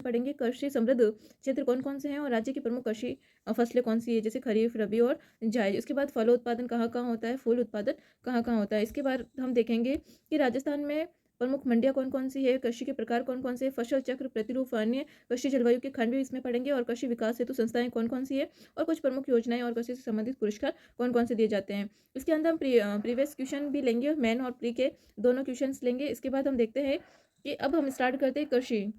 पढ़ेंगे कृषि समृद्ध क्षेत्र कौन-कौन से हैं और राज्य की प्रमुख कृषि फसलें कौन-सी है, जैसे खरीफ, रबी और जायद। उसके बाद फलोत्पादन कहाँ-कहाँ होता है, फूल उत्पादन कहाँ-कहाँ होता है। इसके बाद हम देखेंगे कि राजस्थान में प्रमुख मंडियाँ कौन-कौन सी है, कृषि के प्रकार कौन-कौन से हैं, फसल चक्र, प्रतिरूप, अन्य कृषि जलवायु के खंड भी इसमें पढ़ेंगे और कृषि विकास हेतु संस्थाएँ कौन-कौन सी है और कुछ प्रमुख योजनाएँ और कृषि से संबंधित पुरस्कार कौन-कौन से दिए जाते हैं। इसके अंदर हम प्रीवियस क्वेश्चन भी लेंगे और मेन और प्री के दोनों क्वेश्चंस लेंगे। इसके बाद हम देखते हैं कि अब हम स्टार्ट करते हैं कृषि।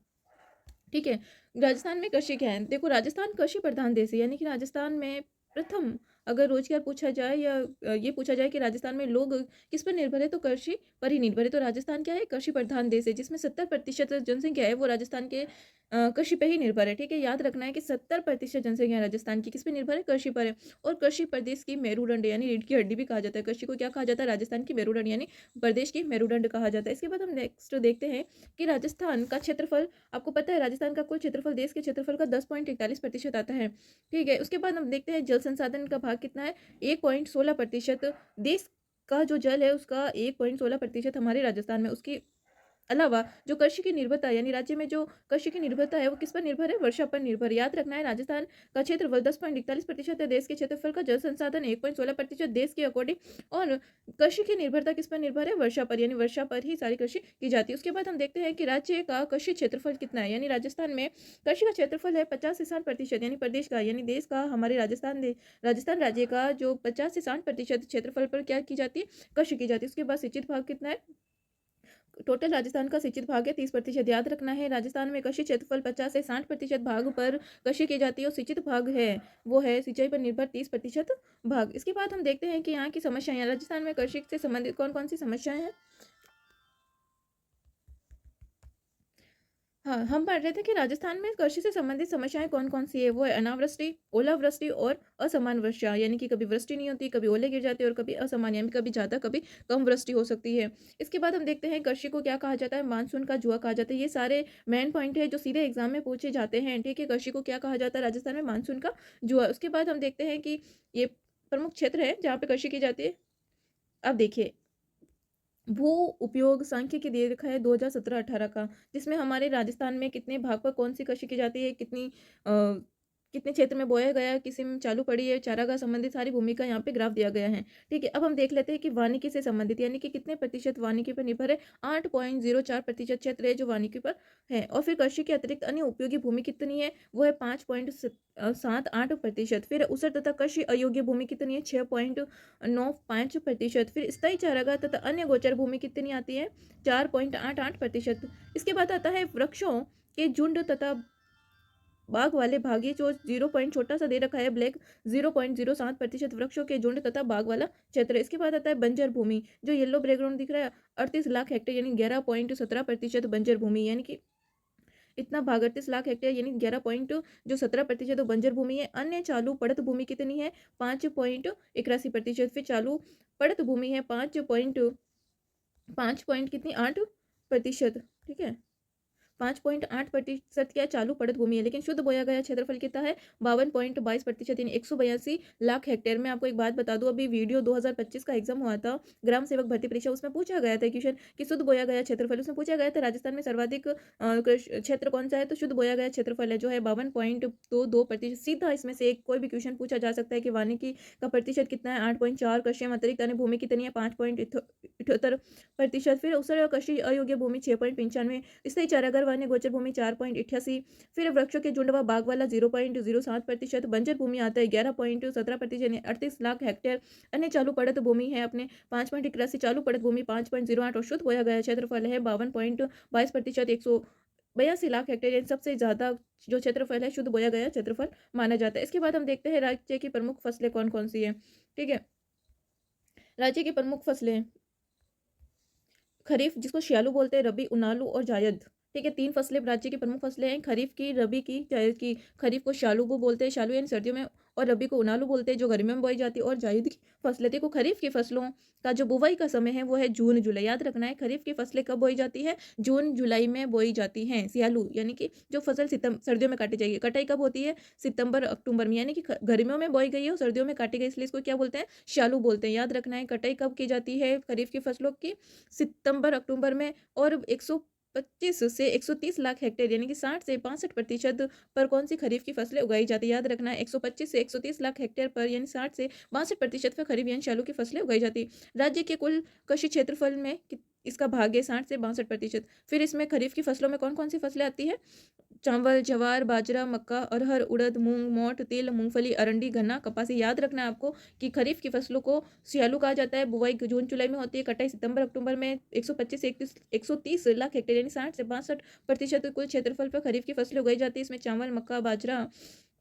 ठीक है। राजस्थान में कृषि क्या है? देखो, राजस्थान कृषि प्रधान देश है, यानी कि राजस्थान में प्रथम अगर रोजगार पूछा जाए या ये पूछा जाए कि राजस्थान में लोग किस पर निर्भर है, तो कृषि पर ही निर्भर है। तो राजस्थान क्या है? कृषि प्रधान देश है, जिसमें 70% जनसंख्या है वो राजस्थान के कृषि पे ही निर्भर है। ठीक है, याद रखना है कि 70% जनसंख्या राजस्थान की किस पे निर्भर है? कृषि पर है। और कृषि प्रदेश की मेरुदंड यानी रीढ़ की हड्डी भी कहा जाता है। कृषि को क्या कहा जाता है? राजस्थान की मेरुदंड यानी प्रदेश की मेरुदंड कहा जाता है। इसके बाद हम नेक्स्ट देखते हैं कि राजस्थान का क्षेत्रफल, आपको पता है राजस्थान का कुल क्षेत्रफल देश के क्षेत्रफल का 10.41% आता है। ठीक है, उसके बाद हम देखते हैं जल संसाधन का भाग कितना है, 1.16%। देश का जो जल है उसका 1.16% हमारे राजस्थान में। उसकी अलावा जो कृषि की निर्भरता यानी राज्य में जो कृषि की निर्भरता है वो किस पर निर्भर है? वर्षा पर निर्भर। याद रखना है राजस्थान का क्षेत्रफल 10.41% है देश के क्षेत्रफल का, जल संसाधन 1.16% देश के अकॉर्डिंग, और कृषि की निर्भरता किस पर निर्भर है? वर्षा पर, यानी वर्षा पर ही सारी कृषि की जाती है। उसके बाद हम देखते हैं कि राज्य का कृषि क्षेत्रफल कितना है, यानी राजस्थान में कृषि का क्षेत्रफल है 50 से 60%, यानी प्रदेश का यानी देश का, हमारे राजस्थान राज्य का जो 50 से 60% क्षेत्रफल पर क्या की जाती है? कृषि की जाती है। उसके बाद सिंचित भाग कितना है? टोटल राजस्थान का सिंचित भाग है 30%। याद रखना है राजस्थान में कृषि क्षेत्रफल 50 से 60% भाग पर कृषि की जाती है और सिंचित भाग है वो है सिंचाई पर निर्भर 30% भाग। इसके बाद हम देखते हैं कि यहाँ की समस्याएं, राजस्थान में कृषि से संबंधित कौन कौन सी समस्याएं हैं। हाँ, हम पढ़ रहे थे कि राजस्थान में कृषि से संबंधित समस्याएं कौन-कौन सी है। वो है अनावृष्टि, ओलावृष्टि और असमान वर्षा, यानी कि कभी वृष्टि नहीं होती, कभी ओले गिर जाते हैं और कभी असमान, यानी कभी ज़्यादा कभी कम वृष्टि हो सकती है। इसके बाद हम देखते हैं कृषि को क्या कहा जाता है? मानसून का जुआ कहा जाता है। ये सारे मेन पॉइंट है जो सीधे एग्जाम में पूछे जाते हैं। ठीक है, कृषि को क्या कहा जाता है राजस्थान में? मानसून का जुआ। उसके बाद हम देखते हैं कि ये प्रमुख क्षेत्र है जहाँ पे कृषि की जाती है। अब देखिए, भू उपयोग सांख्यिकी दे रखा है 2017-18 का, जिसमें हमारे राजस्थान में कितने भाग पर कौन सी कृषि की जाती है, कितने क्षेत्र में बोया गया, किस्म चालू पड़ी है, चारागाह संबंधित सारी भूमिका यहाँ पे ग्राफ दिया गया है। ठीक है, अब हम देख लेते हैं कि वानिकी से संबंधित, यानी कि कितने प्रतिशत वानिकी पर निर्भर है? 8.04% क्षेत्र है जो वानिकी पर है। और फिर कृषि के अतिरिक्त अन्य उपयोगी भूमि कितनी है? वो है 5.78%। फिर उसर तथा कृषि अयोग्य भूमि कितनी है? 6.95%। फिर स्थायी चारागाह तथा अन्य गोचर भूमि कितनी आती है? 4.88%। इसके बाद आता है वृक्षों के झुंड तथा बाग वाले भाग, ये जो 0 पॉइंट छोटा सा दे रखा है ब्लैक, 0.07% वृक्षों के झुंड तथा बाग वाला क्षेत्र। इसके बाद आता है बंजर भूमि, जो येलो बैकग्राउंड दिख रहा है, 38 लाख हेक्टेयर यानी 11.17% बंजर भूमि, यानी कि इतना भाग 38 लाख हेक्टेयर यानी 11 पॉइंट जो 17% तो बंजर भूमि है। अन्य चालू पड़त भूमि कितनी है? 5.81%। फिर चालू पड़त भूमि है 5 पॉइंट कितनी 8%। ठीक है, 5.8% क्या चालू पड़त भूमि है, लेकिन शुद्ध बोया गया क्षेत्रफल कितना है? 52.22% यानी 182 लाख हेक्टेयर में। आपको एक बात बता दूं, अभी वीडियो 2025 का एग्जाम हुआ था, ग्राम सेवक भर्ती परीक्षा, उसमें पूछा गया था क्वेश्चन कि शुद्ध बोया गया क्षेत्रफल, उसमें पूछा गया था राजस्थान में सर्वाधिक क्षेत्र कौन सा है, तो शुद्ध बोया गया क्षेत्रफल है जो है 52.22%। सीधा इसमें से एक कोई भी क्वेश्चन पूछा जा सकता है कि वानिकी का प्रतिशत कितना है? 8.4। कृषि में अतिरिक्त अन्य भूमि कितनी है? 5.78%। फिर उसर कृषि अयोग्य भूमि 6.95। स्थायी चारागाह वन्य गोचर भूमि 4.88। फिर वृक्षों के झुंड व बाग वाला 0.07%। बंजर भूमि आता है 11.17% यानी 38 लाख हेक्टेयर। अन्य चालू पड़त भूमि है अपने 5.81। चालू पड़त भूमि 5.08 और शुद्ध बोया गया क्षेत्रफल है 52.22%, 182 लाख हेक्टेयर, यानी सबसे ज्यादा जो क्षेत्रफल है शुद्ध बोया गया क्षेत्रफल माना जाता है। इसके बाद हम देखते हैं राज्य की प्रमुख फसलें कौन कौन सी है। ठीक है, राज्य की प्रमुख फसलें, खरीफ जिसको श्यालू बोलते हैं, रबी, उनालू और जायद। ठीक है, तीन फसलें राज्य की प्रमुख फसलें हैं, खरीफ की, रबी की, जायद की। खरीफ को श्यालू वो बोलते हैं, श्यालू यानी सर्दियों में, और रबी को उनालू बोलते हैं जो गर्मियों में बोई जाती है, और जायद की फसलें। देखो, खरीफ की फसलों का जो बुवाई का समय है वो है जून जुलाई। याद रखना है खरीफ की फसलें कब बोई जाती है? जून जुलाई में बोई जाती हैं। श्यालू यानी कि जो फसल सर्दियों में काटी जाएगी, कटाई कब होती है? सितंबर अक्टूबर में, यानी कि गर्मियों में बोई गई है और सर्दियों में काटी गई, इसलिए इसको क्या बोलते हैं? श्यालू बोलते हैं। याद रखना है कटाई कब की जाती है खरीफ की फसलों की? सितंबर अक्टूबर में। और 125 से 130 लाख हेक्टेयर यानी कि 60 से 65% पर कौन सी खरीफ की फसलें उगाई जाती है? याद रखना है 125 से 130 लाख हेक्टेयर पर यानी 60 से 62% पर खरीफ यानी चालू की फसलें उगाई जाती है। राज्य के कुल कृषि क्षेत्रफल में इसका भाग है 60 से 62%। फिर इसमें खरीफ की फसलों में कौन कौन सी फसलें आती है? चावल, ज्वार, बाजरा, मक्का, अरहर, उड़द, मूंग, मोठ, तिल, मूंगफली, अरंडी, गन्ना, कपास। याद रखना है आपको कि खरीफ की फसलों को सियालू कहा जाता है। बुवाई जून जुलाई में होती है, कटाई सितंबर अक्टूबर में। 125 से 130 लाख हेक्टेयर यानी 60 से 62% कुल क्षेत्रफल पर खरीफ की फसलें उगाई जाती है। इसमें चावल, मक्का, बाजरा,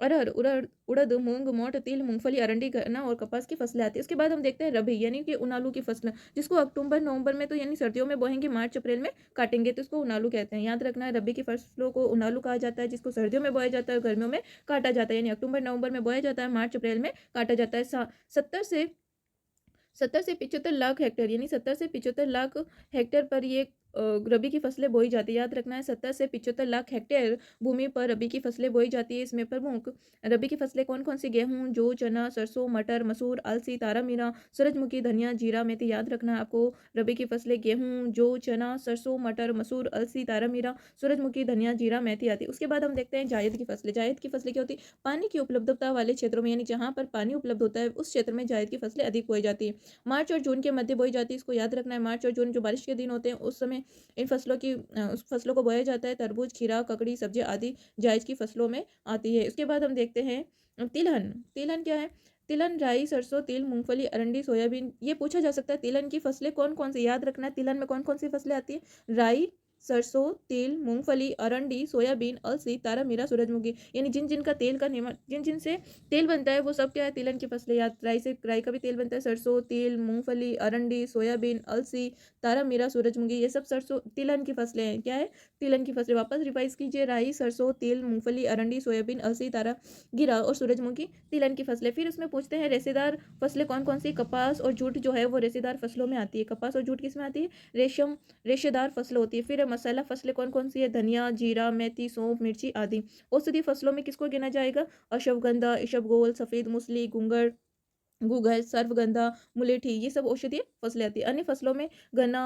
अरहर, उड़द उड़द, मूंग, मोठ, तिल, मूंगफली, अरंडी, गन्ना और कपास की फसलें आती है। उसके बाद हम देखते हैं रबी यानी कि उनालू की फसल, जिसको अक्टूबर नवंबर में तो यानी सर्दियों में बोएंगे, मार्च अप्रैल में काटेंगे, तो इसको उनालू कहते हैं। याद रखना है रबी की फसलों को उनालू कहा जाता है, जिसको सर्दियों में बोया जाता है, गर्मियों में काटा जाता है। यानी अक्टूबर नवंबर में बोया जाता है, मार्च अप्रैल में काटा जाता है। 70 से 75 लाख हेक्टेयर यानी 70 से 75 लाख हेक्टेयर पर ये रबी की फसलें बोई जाती है। याद रखना है 70 से 75 लाख हेक्टेयर भूमि पर रबी की फसलें बोई जाती है। इसमें प्रमुख रबी की फसलें कौन कौन सी? गेहूं, जौ, चना, सरसों, मटर, मसूर, अलसी, तारा मीरा, सूरजमुखी, धनिया, जीरा, मेथी। याद रखना है आपको रबी की फसलें गेहूं, जौ, चना, सरसों, मटर, मसूर, अलसी, तारा मीरा, सूरजमुखी, धनिया, जीरा, मेथी आती है। उसके बाद हम देखते हैं जायद की फसलें। जायद की फसलें क्या होती है? पानी की उपलब्धता वाले क्षेत्रों में यानी जहाँ पर पानी उपलब्ध होता है उस क्षेत्र में जायद की फसलें अधिक बोई जाती है। मार्च और जून के मध्य बोई जाती है, इसको याद रखना है। मार्च और जून जो बारिश के दिन होते हैं उस समय इन फसलों की उस फसलों को बोया जाता है। तरबूज, खीरा, ककड़ी, सब्जी आदि जायद की फसलों में आती है। उसके बाद हम देखते हैं तिलहन। तिलहन क्या है? तिलहन राई, सरसों, तिल, मूंगफली, अरंडी, सोयाबीन। ये पूछा जा सकता है तिलहन की फसलें कौन कौन सी? याद रखना है तिलहन में कौन कौन सी फसलें आती है? राई, सरसों, तिल, मूंगफली, अरंडी, सोयाबीन, अलसी, तारा मीरा, सूरजमुखी। यानी जिन जिन का तेल का निर्माण, जिन जिन से तेल बनता है वो सब क्या है? तिलहन की फसलें। याद राई का भी तेल बनता है। सरसों, तिल, मूंगफली, अरंडी, सोयाबीन, अलसी, तारा मीरा, सूरजमुखी, ये सब सरसों तिलहन की फसलें हैं। क्या है? तिलहन की फसलें। वापस रिवाइज कीजिए, राई, सरसों, तिल, मूंगफली, अरंडी, सोयाबीन, अलसी, तारा गिरा और सूरजमुखी तिलहन की फसलें। फिर उसमें पूछते हैं रेशेदार फसलें कौन कौन सी? कपास और जूट जो है वो रेशेदार फसलों में आती है। कपास और जूट किस में आती है? रेशम रेशेदार फसल होती है। फिर मसाला फसलें कौन कौन सी है? धनिया, जीरा, मेथी, सौंफ, मिर्ची आदि। औषधि फसलों में किसको गिना जाएगा? अश्वगंधा, इसबगोल, सफेद मूसली, गूगल, सर्वगंधा, मुलेठी, ये सब औषधीय फसलें आती है। अन्य फसलों में गन्ना,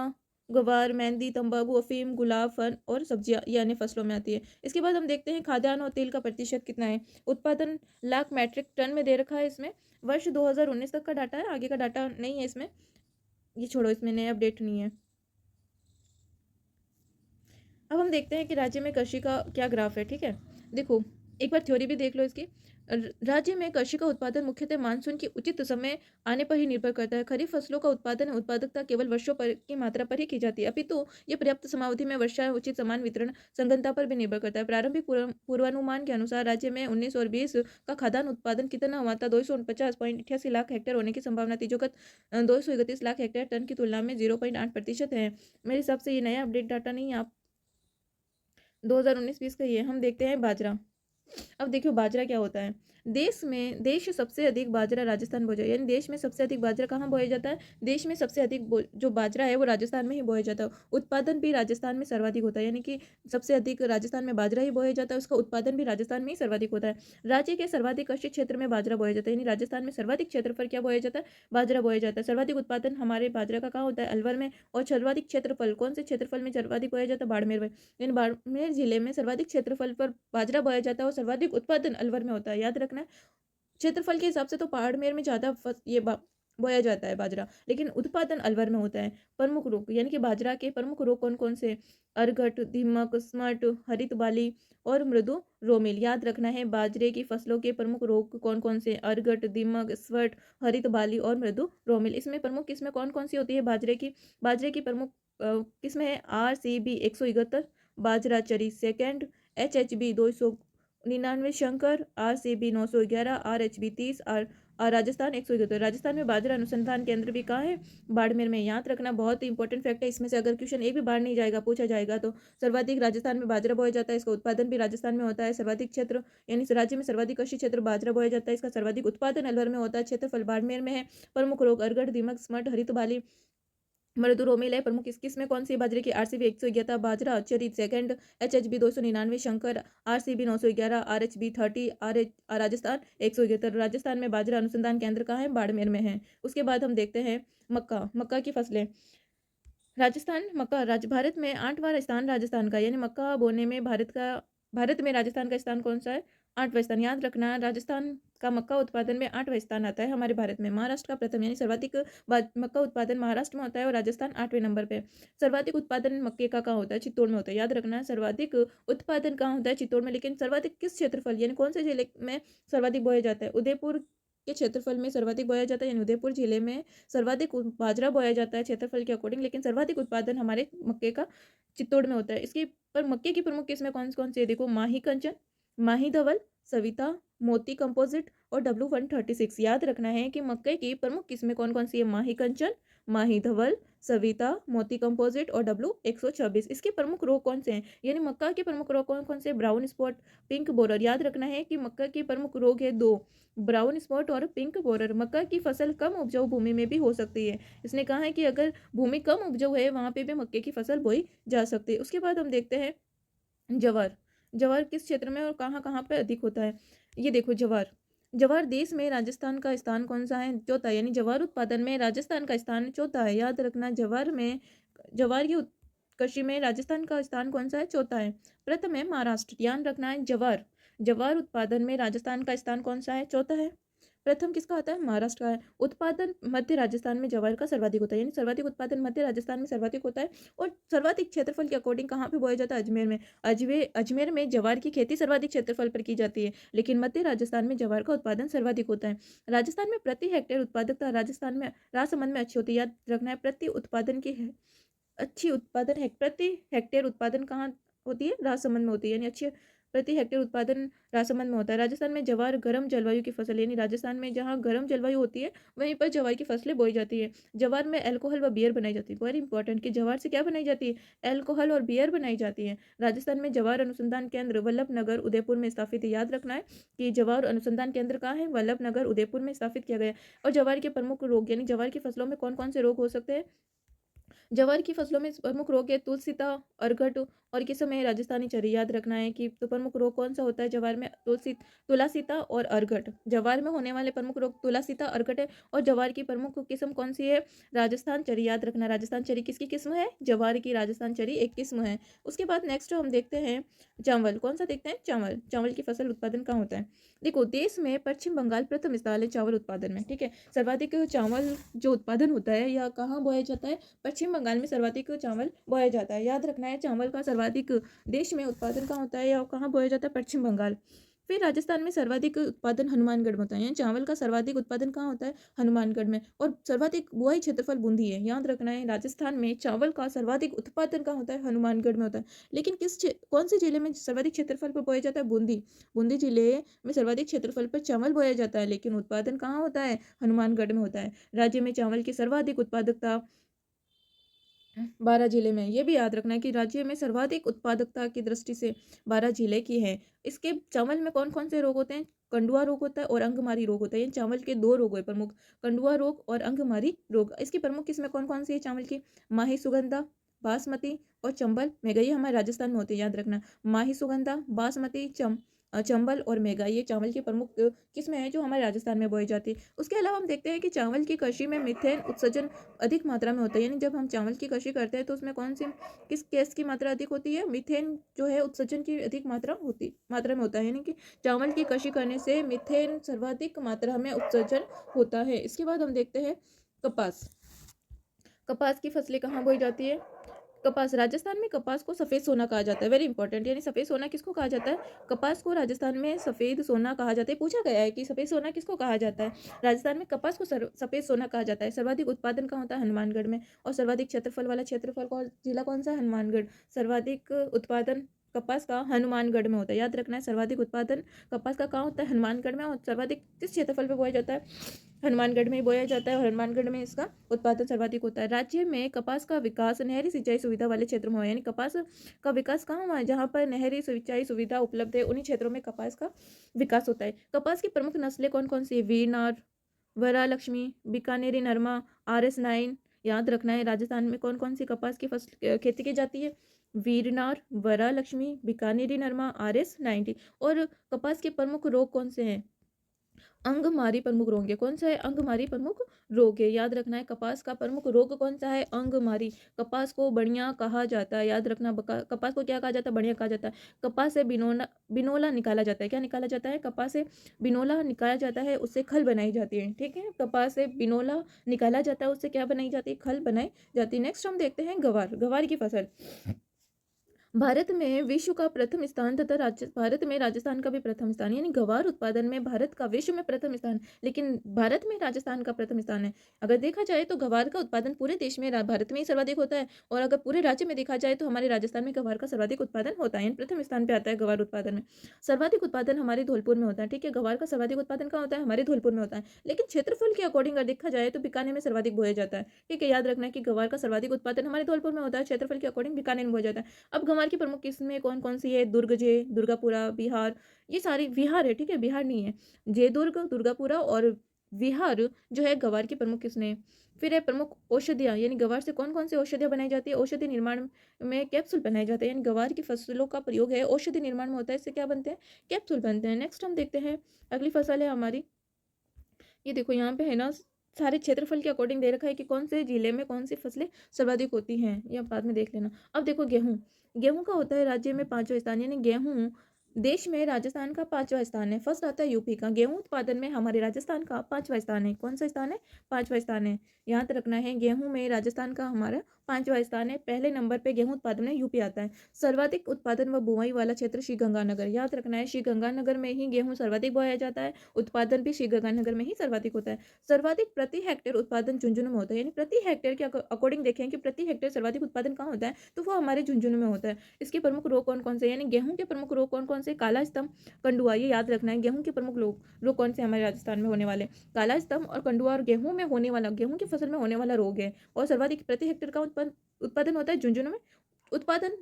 ग्वार, मेहंदी, तंबाकू, अफीम, गुलाब, फल और सब्जियां ये अन्य फसलों में आती है। इसके बाद हम देखते हैं खाद्यान्न और तेल का प्रतिशत कितना है। उत्पादन लाख मैट्रिक टन में दे रखा है। इसमें वर्ष 2019 तक का डाटा है, आगे का डाटा नहीं है इसमें, ये छोड़ो, इसमें नया अपडेट नहीं है। अब हम देखते हैं कि राज्य में कृषि का क्या ग्राफ है। ठीक है, देखो एक बार थ्योरी भी देख लो इसकी। राज्य में कृषि का उत्पादन मुख्यतः मानसून की उचित समय आने पर ही निर्भर करता है। खरीफ फसलों का उत्पादन और उत्पादकता केवल वर्षों पर की मात्रा पर ही की जाती है, अपितु ये पर्याप्त समावधि में वर्षा उचित समान वितरण संगतता पर भी निर्भर करता है। प्रारंभिक पूर्वानुमान के अनुसार राज्य में 19 और 20 का खाद्यान्न उत्पादन कितना हुआ था? 249.88 लाख हेक्टेयर होने की संभावना थी, जो गत 231 लाख हेक्टेयर टन की तुलना में 0.8% है। मेरे हिसाब से ये नया अपडेट डाटा नहीं है, आप 2019-20 का ये। हम देखते हैं बाजरा। अब देखियो बाजरा क्या होता है। देश सबसे अधिक बाजरा राजस्थान बोया, यानी देश में सबसे अधिक बाजरा कहाँ बोया जाता है? देश में सबसे अधिक जो बाजरा है वो राजस्थान में ही बोया जाता है। उत्पादन भी राजस्थान में सर्वाधिक होता है, यानी कि सबसे अधिक राजस्थान में बाजरा ही बोया जाता है, उसका उत्पादन भी राजस्थान में ही सर्वाधिक होता है। राज्य के सर्वाधिक कृषि क्षेत्र में बाजरा बोया जाता है, यानी राजस्थान में सर्वाधिक क्षेत्रफल क्या बोया जाता है? बाजरा बोया जाता है। सर्वाधिक उत्पादन हमारे बाजरा का कहाँ होता है? अलवर में। और सर्वाधिक क्षेत्रफल कौन से क्षेत्रफल में सर्वाधिक बोया जाता है? बाड़मेर में। यानी बाड़मेर जिले में सर्वाधिक क्षेत्रफल पर बाजरा बोया जाता है और सर्वाधिक उत्पादन अलवर में होता है। याद रखना है क्षेत्रफल के हिसाब से तो बाड़मेर में ज़्यादा बोया जाता है बाजरा, लेकिन उत्पादन अलवर में होता है। प्रमुख रोग यानी कि बाजरा के प्रमुख रोग कौन कौन से? अर्घट, दीमक, स्मट, हरित बाली और मृदु रोमिल। याद रखना है बाजरे की फसलों के प्रमुख रोग कौन कौन से? अर्घट, दीमक, स्मट, हरित बाली और मृदु रोमिल। इसमें प्रमुख किस्में कौन कौन सी होती है बाजरे की प्रमुख किस्में है RCB 171, बाजरा चरी second, HHB 299, Shankar, RCB 911, RHB 30, और राजस्थान 171। राजस्थान में बाजरा अनुसंधान केंद्र भी कहाँ है? बाड़मेर में। याद रखना बहुत ही इंपॉर्टेंट फैक्ट है, इसमें से अगर क्वेश्चन एक भी बाढ़ नहीं जाएगा, पूछा जाएगा तो। सर्वाधिक राजस्थान में बाजरा बोया जाता है, इसका उत्पादन भी राजस्थान में होता है। सर्वाधिक क्षेत्र यानी राज्य में सर्वाधिक कृषि क्षेत्र बाजरा बोया जाता है, इसका सर्वाधिक उत्पादन अलवर में होता है, क्षेत्रफल बाड़मेर में है। प्रमुख रोग अर्गड़, दीमक, स्मट, हरित बाली, मृदु रोमिल है। प्रमुख किस में कौन सी? बाजरे की RCB 111, बाजरा चरी second, HHB 299, Shankar, RCB 911, RHB 30, Rajasthan 171। Rajasthan में बाजरा अनुसंधान केंद्र कहाँ है? बाड़मेर में है। उसके बाद हम देखते हैं मक्का की फसलें। राजस्थान मक्का भारत में 8वां स्थान राजस्थान का, यानी मक्का बोने में भारत में राजस्थान का स्थान कौन सा है? 8वां स्थान। याद रखना, राजस्थान का मक्का उत्पादन में 8वां स्थान आता है हमारे भारत में। महाराष्ट्र का प्रथम, यानी सर्वाधिक मक्का उत्पादन महाराष्ट्र में होता है और राजस्थान 8वें नंबर पे। सर्वाधिक उत्पादन मक्के का कहाँ होता है? चित्तौड़ में होता है। याद रखना, सर्वाधिक उत्पादन कहाँ होता है? चित्तौड़ में। लेकिन सर्वाधिक किस क्षेत्रफल, यानी कौन से जिले में सर्वाधिक बोया जाता है? उदयपुर के क्षेत्रफल में सर्वाधिक बोया जाता है, यानी उदयपुर जिले में सर्वाधिक बाजरा बोया जाता है क्षेत्रफल के अकॉर्डिंग। लेकिन सर्वाधिक उत्पादन हमारे मक्के का चित्तौड़ में होता है। इसकी पर मक्के की प्रमुख किस्में कौन कौन सी है? देखो, माही कंचन, माही धवल, सविता, मोती कंपोजिट और W136। याद रखना है कि मक्के की प्रमुख किस्में कौन कौन सी है? माही कंचन, माही धवल, सविता, मोती कंपोजिट और W126। इसके प्रमुख रोग कौन से हैं? यानी मक्का के प्रमुख रोग कौन कौन से? Brown spot, pink borer. याद रखना है कि मक्का के प्रमुख रोग है दो, ब्राउन स्पॉट और पिंक बोरर। मक्का की फसल कम उपजाऊ भूमि में भी हो सकती है। इसने कहा है कि अगर भूमि कम उपजाऊ है वहां पे भी मक्के की फसल बोई जा सकती है। उसके बाद हम देखते हैं जवार। जवार किस क्षेत्र में और कहाँ कहाँ पे अधिक होता है? ये देखो, जवार जवार देश में राजस्थान का स्थान कौन सा है? चौथा, यानी जवार उत्पादन में राजस्थान का स्थान चौथा है। याद रखना, जवार की कृषि में राजस्थान का स्थान कौन सा है? चौथा है। प्रथम है महाराष्ट्र। ध्यान रखना है, जवार जवार उत्पादन में राजस्थान का स्थान कौन सा है? चौथा है। प्रथम किसका आता है? महाराष्ट्र का है। उत्पादन मध्य राजस्थान में जवार का सर्वाधिक होता है, यानी सर्वाधिक उत्पादन मध्य राजस्थान में सर्वाधिक होता है। और सर्वाधिक क्षेत्रफल के अकॉर्डिंग कहाँ पे बोया जाता है? अजमेर में। अजमेर में जवार की खेती सर्वाधिक क्षेत्रफल पर की जाती है, लेकिन मध्य राजस्थान में जवार का उत्पादन सर्वाधिक होता है। राजस्थान में प्रति हेक्टेयर उत्पादकता राजस्थान में राजसमंद में अच्छी होती है। याद रखना है, प्रति उत्पादन की अच्छी उत्पादन प्रति हेक्टेयर उत्पादन कहाँ होती है? राजसमंद में होती है, यानी अच्छी प्रति हेक्टेयर उत्पादन राजसमंद में होता है। राजस्थान में जवार गर्म जलवायु की फसल, यानी राजस्थान में जहाँ गर्म जलवायु होती है वहीं पर जवार की फसलें बोई जाती है। जवार में अल्कोहल व बियर बनाई जाती है। वेरी इंपॉर्टेंट कि जवार से क्या बनाई जाती है? अल्कोहल और बियर बनाई जाती है। राजस्थान में जवार अनुसंधान केंद्र वल्लभनगर उदयपुर में स्थापित है। याद रखना है कि जवार अनुसंधान केंद्र कहाँ है? वल्लभनगर उदयपुर में स्थापित किया गया है। और जवार के प्रमुख रोग, यानी जवार की फसलों में कौन कौन से रोग हो सकते हैं? जवार की फसलों में प्रमुख रोग है तुलसीता, अर्गट और किस्म है राजस्थानी चरी। याद रखना है कि तो प्रमुख रोग कौन सा होता है जवार में? तुलासीता और अर्गट। जवार में होने वाले प्रमुख रोग तुलासीता, अर्गट है। और जवार की प्रमुख किस्म कौन सी है? राजस्थान चरी। याद रखना, राजस्थान चरी किसकी किस्म है? जवार की राजस्थान चरी एक किस्म है। उसके बाद नेक्स्ट हम देखते हैं चावल। कौन सा देखते हैं? चावल। चावल की फसल उत्पादन कहाँ होता है? देखो, देश में पश्चिम बंगाल प्रथम स्थान है चावल उत्पादन में। ठीक है, सर्वाधिक चावल जो उत्पादन होता है या कहाँ बोया जाता है? पश्चिम बंगाल में सर्वाधिक चावल बोया जाता है। याद रखना है, चावल का सर्वाधिक देश में उत्पादन कहाँ होता है या कहाँ बोया जाता है? पश्चिम बंगाल। फिर राजस्थान में सर्वाधिक उत्पादन हनुमानगढ़ में होता है, यानी चावल का सर्वाधिक उत्पादन कहाँ होता है? हनुमानगढ़ में। और सर्वाधिक बुआई क्षेत्रफल बूंदी है। याद रखना है, राजस्थान में चावल का सर्वाधिक उत्पादन कहाँ होता है? हनुमानगढ़ में होता है। लेकिन कौन से जिले में सर्वाधिक क्षेत्रफल पर बोया जाता है? बूंदी। बूंदी जिले में सर्वाधिक क्षेत्रफल पर चावल बोया जाता है, लेकिन उत्पादन कहाँ होता है? हनुमानगढ़ में होता है। राज्य में चावल की सर्वाधिक उत्पादकता 12 जिले में। ये भी याद रखना है कि राज्य में सर्वाधिक उत्पादकता की दृष्टि से 12 जिले की है। इसके चावल में कौन कौन से रोग होते हैं? कंडुआ रोग होता है और अंगमारी रोग होता है। ये चावल के दो रोग है प्रमुख, कंडुआ रोग और अंगमारी रोग। इसकी प्रमुख किस्में कौन कौन सी है चावल की? माही सुगंधा, बासमती और चंबल मेगा। ये हमारे राजस्थान में होती है। याद रखना, माही सुगंधा, बासमती, चंबल और मेगा, ये चावल की प्रमुख किस्में हैं जो हमारे राजस्थान में बोई जाती है। उसके अलावा हम देखते हैं कि चावल की कृषि में मीथेन उत्सर्जन अधिक मात्रा में होता है। यानी जब हम चावल की कृषि करते हैं तो उसमें किस गैस की मात्रा अधिक होती है? मीथेन जो है उत्सर्जन की अधिक मात्रा में होता है। यानी कि चावल की कृषि करने से मीथेन सर्वाधिक मात्रा में उत्सर्जन होता है। इसके बाद हम देखते हैं कपास। कपास की फसलें कहाँ बोई जाती है? कपास। राजस्थान में कपास को सफ़ेद सोना कहा जाता है। वेरी इंपॉर्टेंट, यानी सफ़ेद सोना किसको कहा जाता है? कपास को राजस्थान में सफ़ेद सोना कहा जाता है। पूछा गया है कि सफ़ेद सोना किसको कहा जाता है? राजस्थान में कपास को सफ़ेद सोना कहा जाता है। सर्वाधिक उत्पादन कहाँ होता है? हनुमानगढ़ में। और सर्वाधिक क्षेत्रफल वाला क्षेत्रफल कौन जिला कौन सा? हनुमानगढ़। सर्वाधिक उत्पादन कपास का हनुमानगढ़ में होता है। याद रखना है, सर्वाधिक उत्पादन कपास का कहाँ होता है? हनुमानगढ़ में। और सर्वाधिक किस क्षेत्रफल पर बोया जाता है? हनुमानगढ़ में ही बोया जाता है और हनुमानगढ़ में इसका उत्पादन सर्वाधिक होता है। राज्य में कपास का विकास नहरी सिंचाई सुविधा वाले क्षेत्रों में हुआ है। यानी कपास का विकास कहाँ हुआ है? जहाँ पर नहरी सिंचाई सुविधा उपलब्ध है उन्हीं क्षेत्रों में कपास का विकास होता है। कपास की प्रमुख नस्लें कौन कौन सी है? वीरनार, वरालक्ष्मी, बीकानेरी नरमा, RS9। याद रखना है, राजस्थान में कौन कौन सी कपास की फसल खेती की जाती है? वीरनार, वरालक्ष्मी, बीकानेरी नरमा, RS90। और कपास के प्रमुख रोग कौन से हैं? अंगमारी प्रमुख रोग है। कौन सा है? अंगमारी प्रमुख रोग है, याद रखना है। कपास का प्रमुख रोग कौन सा है? अंगमारी। कपास को बढ़िया कहा जाता है, याद रखना। कपास को क्या कहा जाता है? बढ़िया कहा जाता है। कपास से बिनोला बिनोला निकाला जाता है। क्या निकाला जाता है? कपास से बिनोला निकाला जाता है, उससे खल बनाई जाती है। ठीक है, कपास से बिनोला निकाला जाता है, उससे क्या बनाई जाती है? खल बनाई जाती है। नेक्स्ट हम देखते हैं गवार। गवार की फसल। भारत में विश्व का प्रथम स्थान तथा भारत में राजस्थान का भी प्रथम स्थान, यानी गवार उत्पादन में भारत का विश्व में प्रथम स्थान, लेकिन भारत में राजस्थान का प्रथम स्थान है। अगर देखा जाए तो गवार का उत्पादन पूरे देश में भारत में ही सर्वाधिक होता है, और अगर पूरे राज्य में देखा जाए तो हमारे राजस्थान में गवार का सर्वाधिक उत्पादन होता है, यानी प्रथम स्थान पे आता है गवार उत्पादन में। सर्वाधिक उत्पादन हमारे धौलपुर में होता है। ठीक है, गवार का सर्वाधिक उत्पादन कहाँ होता है? हमारे धौलपुर में होता है। लेकिन क्षेत्रफल के अकॉर्डिंग अगर देखा जाए तो बीकानेर में सर्वाधिक बोया जाता है। ठीक है, याद रखना है कि गवार का सर्वाधिक उत्पादन हमारे धौलपुर में होता है, क्षेत्रफल के अकॉर्डिंग बीकानेर में बोया जाता है। अब गंवार की प्रमुख किस्में कौन कौन सी है? दुर्ग जे, दुर्गापुरा, बिहार, ये सारी बिहार है। ठीक है, बिहार नहीं है। जय दुर्ग, दुर्गापुरा और विहार जो है गवार की प्रमुख किस्में हैं। फिर है प्रमुख औषधियाँ, यानी गवार से कौन कौन सी औषधियाँ बनाई जाती है? औषधि निर्माण में कैप्सूल बनाए जाते हैं, यानी गवार की फसलों का प्रयोग है औषधि निर्माण में होता है। इससे क्या बनते हैं? कैप्सूल बनते हैं। नेक्स्ट हम देखते हैं, अगली फसल है हमारी, ये देखो यहाँ पे है ना, सारे क्षेत्रफल के अकॉर्डिंग दे रखा है कि कौन से जिले में कौन सी फसलें सर्वाधिक होती हैं, ये आप बाद में देख लेना। अब देखो गेहूं। गेहूं का होता है राज्य में पांचवा स्थान, यानी गेहूं देश में राजस्थान का पांचवा स्थान है। फर्स्ट आता है यूपी का। गेहूं उत्पादन में हमारे राजस्थान का पांचवा स्थान है। कौन सा स्थान है? पांचवा स्थान है, याद रखना है। गेहूं में राजस्थान का हमारा पांचवा स्थान है। पहले नंबर पे गेहूं उत्पादन में यूपी आता है। सर्वाधिक उत्पादन व बुआई वाला क्षेत्र श्री गंगानगर, याद रखना है। श्री गंगानगर में ही गेहूं सर्वाधिक बोया जाता है। उत्पादन भी श्री गंगानगर में ही सर्वाधिक होता है। सर्वाधिक प्रति हेक्टेयर उत्पादन झुंझुनू में होता है, यानी प्रति हेक्टेयर के अकॉर्डिंग देखें कि प्रति हेक्टेयर सर्वाधिक उत्पादन कहाँ होता है, तो वो हमारे झुंझुनू में होता है। इसके प्रमुख रोग कौन कौन से, यानी गेहूं के प्रमुख रोग कौन कौन से? काला स्तंभ, कंडुआ, ये याद रखना है। गेहूं के प्रमुख रोग कौन से हमारे राजस्थान में होने वाले? काला स्तंभ और कंडुआ, और गेहूं में होने वाला, गेहूं की फसल में होने वाला रोग है। और सर्वाधिक प्रति हेक्टेयर का उत्पादन होता है झुंझुनू में। उत्पादन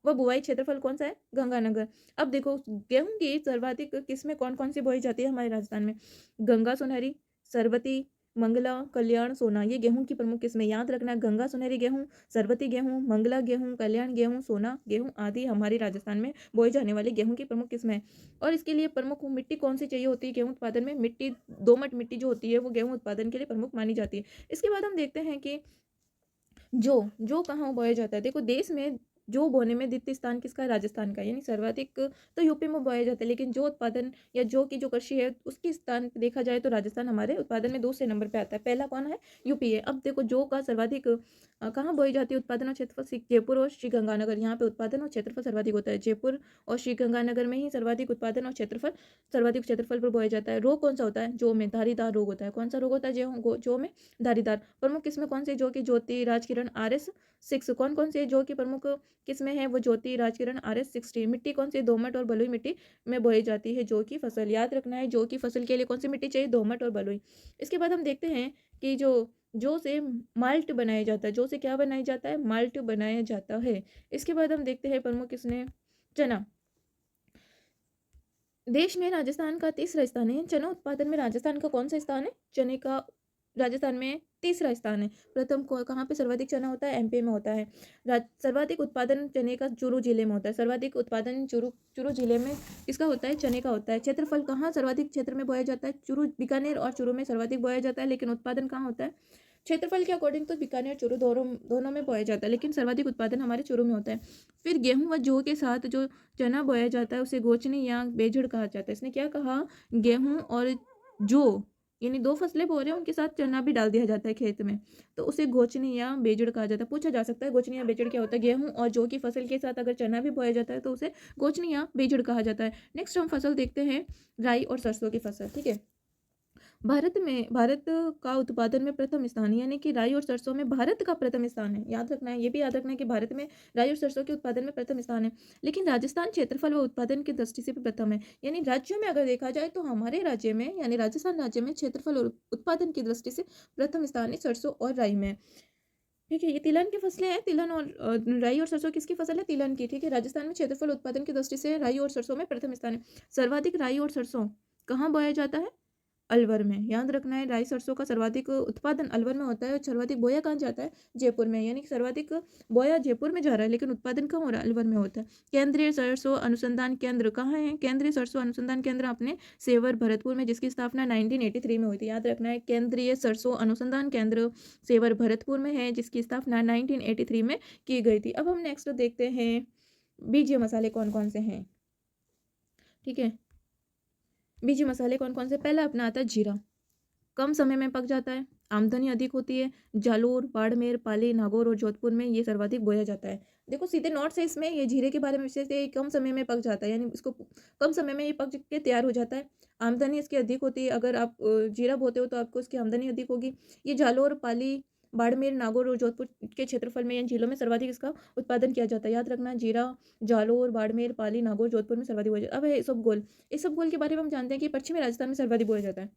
व बुआई क्षेत्रफल कौन सा है? गंगानगर। अब देखो गेहूं की सर्वाधिक किस्में कौन कौन सी बोई जाती है हमारे राजस्थान में? गंगा सुनहरी, सरबती, मंगला, कल्याण, सोना, ये गेहूं की प्रमुख किस्में, याद रखना। गंगा सुनहरी गेहूं, सरबती गेहूं, मंगला गेहूं, कल्याण गेहूं, सोना गेहूं आदि हमारे राजस्थान में बोए जाने वाले गेहूं की प्रमुख किस्में हैं। और इसके लिए प्रमुख मिट्टी कौन सी चाहिए होती है गेहूं उत्पादन में? मिट्टी, दोमट मिट्टी जो होती है वो गेहूं उत्पादन के लिए प्रमुख मानी जाती है। इसके बाद हम देखते हैं कि जो कहाँ बोया जाता है। देखो देश में जो बोने में द्वितीय स्थान किसका है? राजस्थान का, यानी सर्वाधिक तो यूपी में बोया जाता है, लेकिन जो उत्पादन या जो की जो कृषि है उसके स्थान पे देखा जाए तो राजस्थान हमारे उत्पादन में दूसरे नंबर पे आता है। पहला कौन है? यूपी है। अब देखो जो का सर्वाधिक कहाँ बोई जाती है उत्पादन और क्षेत्रफल? जयपुर और श्री गंगानगर, यहाँ पे उत्पादन और क्षेत्रफल सर्वाधिक होता है। जयपुर और श्री गंगानगर में ही सर्वाधिक उत्पादन और क्षेत्रफल, सर्वाधिक क्षेत्रफल पर बोया जाता है। रोग कौन सा होता है? जो में धारीदार रोग होता है। कौन सा रोग होता है? जो में धारीदार। प्रमुख किस्में कौन सी? जो की ज्योति, राजकिरण, RS6। कौन कौन से जो की प्रमुख किस्में हैं? वो ज्योति, राजकिरण, RS60। मिट्टी कौन सी? दोमट और बलुई मिट्टी में बोई जाती है जो की फसल, याद रखना है। जो की फसल के लिए कौन सी मिट्टी चाहिए? दोमट और बलुई। इसके बाद हम देखते हैं कि जो से माल्ट बनाया जाता है। जो से क्या बनाया जाता है? माल्ट बनाया जाता है। इसके बाद हम देखते हैं प्रमुख किस्में। चना, देश में राजस्थान का तीसरा स्थान है। चना उत्पादन में राजस्थान का कौन सा स्थान है? चने का राजस्थान में तीसरा स्थान है। प्रथम कहाँ पे सर्वाधिक चना होता है? MP में होता है। सर्वाधिक उत्पादन चने का चूरू जिले में होता है। सर्वाधिक उत्पादन चूरू जिले में इसका होता है, चने का होता है। क्षेत्रफल कहाँ सर्वाधिक क्षेत्र में बोया जाता है? चूरू, बीकानेर और चूरू में सर्वाधिक बोया जाता है, लेकिन उत्पादन कहाँ होता है? क्षेत्रफल के अकॉर्डिंग तो बीकानेर चूरू दोनों में बोया जाता है, लेकिन सर्वाधिक उत्पादन हमारे चूरू में होता है। फिर गेहूं व जौ के साथ जो चना बोया जाता है उसे गोचनी या बेझड़ कहा जाता है। इसने क्या कहा? गेहूं और जौ, यानी दो फसलें बो रहे हैं उनके साथ चना भी डाल दिया जाता है खेत में, तो उसे गोचनी या बेजड़ कहा जाता है। पूछा जा सकता है गोचनी या बेजड़ क्या होता है? गेहूं और जौ की फसल के साथ अगर चना भी बोया जाता है तो उसे गोचनी या बेजड़ कहा जाता है। नेक्स्ट हम फसल देखते हैं, राई और सरसों की फसल। ठीक है, भारत का उत्पादन में प्रथम स्थान है, यानी कि राई और सरसों में भारत का प्रथम स्थान है। याद रखना है, ये भी याद रखना है कि भारत में राई और सरसों के उत्पादन में प्रथम स्थान है। लेकिन राजस्थान क्षेत्रफल व उत्पादन की दृष्टि से भी प्रथम है, यानी राज्यों में अगर देखा जाए तो हमारे राज्य में यानी राजस्थान राज्य में क्षेत्रफल और उत्पादन की दृष्टि से प्रथम स्थान है सरसों और राई में। ठीक है, ये तिलहन की फसलें हैं। तिलहन और राई और सरसों किसकी फसल है? तिलहन की। ठीक है, राजस्थान में क्षेत्रफल उत्पादन की दृष्टि से राई और सरसों में प्रथम स्थान है। सर्वाधिक राई और सरसों कहाँ बोया जाता है? अलवर में। याद रखना है, राई सरसों का सर्वाधिक उत्पादन अलवर में होता है और सर्वाधिक बोया कहाँ जाता है, जयपुर में। यानी कि सर्वाधिक बोया जयपुर में जा रहा है लेकिन उत्पादन कहाँ हो रहा है, अलवर में होता है। केंद्रीय सरसों अनुसंधान केंद्र कहाँ है, केंद्रीय सरसों अनुसंधान केंद्र अपने सेवर भरतपुर में, जिसकी स्थापना 1983 में हुई थी। याद रखना है, केंद्रीय सरसों अनुसंधान केंद्र सेवर भरतपुर में है, जिसकी स्थापना 1983 में की गई थी। अब हम नेक्स्ट देखते हैं बीजीय मसाले कौन कौन से हैं। ठीक है, बीजी मसाले कौन कौन से, पहला अपना आता है जीरा, कम समय में पक जाता है, आमदनी अधिक होती है। जालोर, बाड़मेर, पाली, नागौर और जोधपुर में ये सर्वाधिक बोया जाता है। देखो सीधे नोट से इसमें ये जीरे के बारे में विशेष है, कम समय में पक जाता है, यानी इसको कम समय में ये पक के तैयार हो जाता है। आमदनी इसकी अधिक होती है, अगर आप जीरा बोते हो तो आपको इसकी आमदनी अधिक होगी। ये जालोर, पाली, बाड़मेर, नागौर और जोधपुर के क्षेत्रफल में, यानी जिलों में सर्वाधिक इसका उत्पादन किया जाता है। याद रखना, जीरा जालोर, बाड़मेर, पाली, नागौर, जोधपुर में सर्वाधिक बोया जाता है। अब है इसबगोल, इसबगोल के बारे में हम जानते हैं कि पश्चिमी राजस्थान में सर्वाधिक बोया जाता है।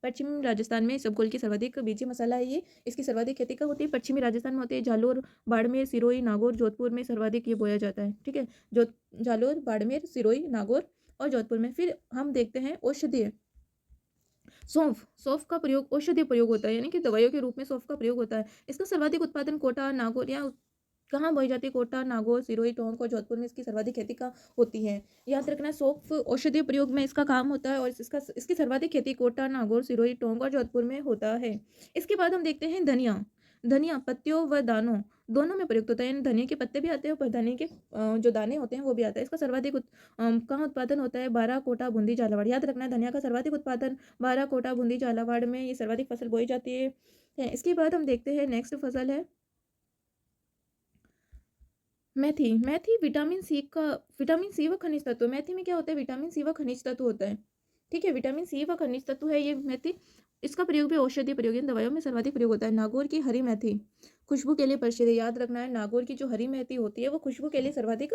पश्चिमी राजस्थान में इसबगोल की सर्वाधिक बीजी मसाला है ये, इसकी सर्वाधिक खेती कहाँ होती है, पश्चिमी राजस्थान में होती है। जालोर, बाड़मेर, सिरोही, नागौर, जोधपुर में सर्वाधिक ये बोया जाता है। ठीक है, जो जालोर, बाड़मेर, सिरोही, नागौर और जोधपुर में। फिर हम देखते हैं औषधीय, सौंफ, सौंफ का प्रयोग औषधीय प्रयोग होता है, यानी कि दवाइयों के रूप में सौंफ का प्रयोग होता है। इसका सर्वाधिक उत्पादन कोटा, नागौर या कहाँ बोई जाती है, कोटा, नागौर, सिरोही, टोंक और जोधपुर में इसकी सर्वाधिक खेती का होती है। याद रखना, सौंफ औषधीय प्रयोग में इसका काम होता है और इसकी सर्वाधिक खेती कोटा, नागौर, सिरोही, टोंक और जोधपुर में होता है। इसके बाद हम देखते हैं धनिया, धनिया पत्तियों व दानों दोनों में प्रयुक्त होता है, यानी धनिया के पत्ते भी आते हैं और धनिया के जो दाने होते हैं वो भी आता है। इसका सर्वाधिक कहाँ उत्पादन होता है, बारह, कोटा, बूंदी, झालावाड़। याद रखना है, धनिया का सर्वाधिक उत्पादन बारह, कोटा, बूंदी, झालावाड़ में ये सर्वाधिक फसल बोई जाती है। इसके बाद हम देखते हैं नेक्स्ट फसल है मेथी। मेथी विटामिन सी व खनिज तत्व, मेथी में क्या होता है, विटामिन सी व खनिज तत्व होता है। ठीक है, विटामिन सी व खनिज तत्व है ये मेथी। इसका प्रयोग भी औषधीय प्रयोग, इन दवाइयों में सर्वाधिक प्रयोग होता है। नागौर की हरी मेथी खुशबू के लिए प्रसिद्ध है। याद रखना है, नागौर की जो हरी मेथी होती है वो खुशबू के लिए सर्वाधिक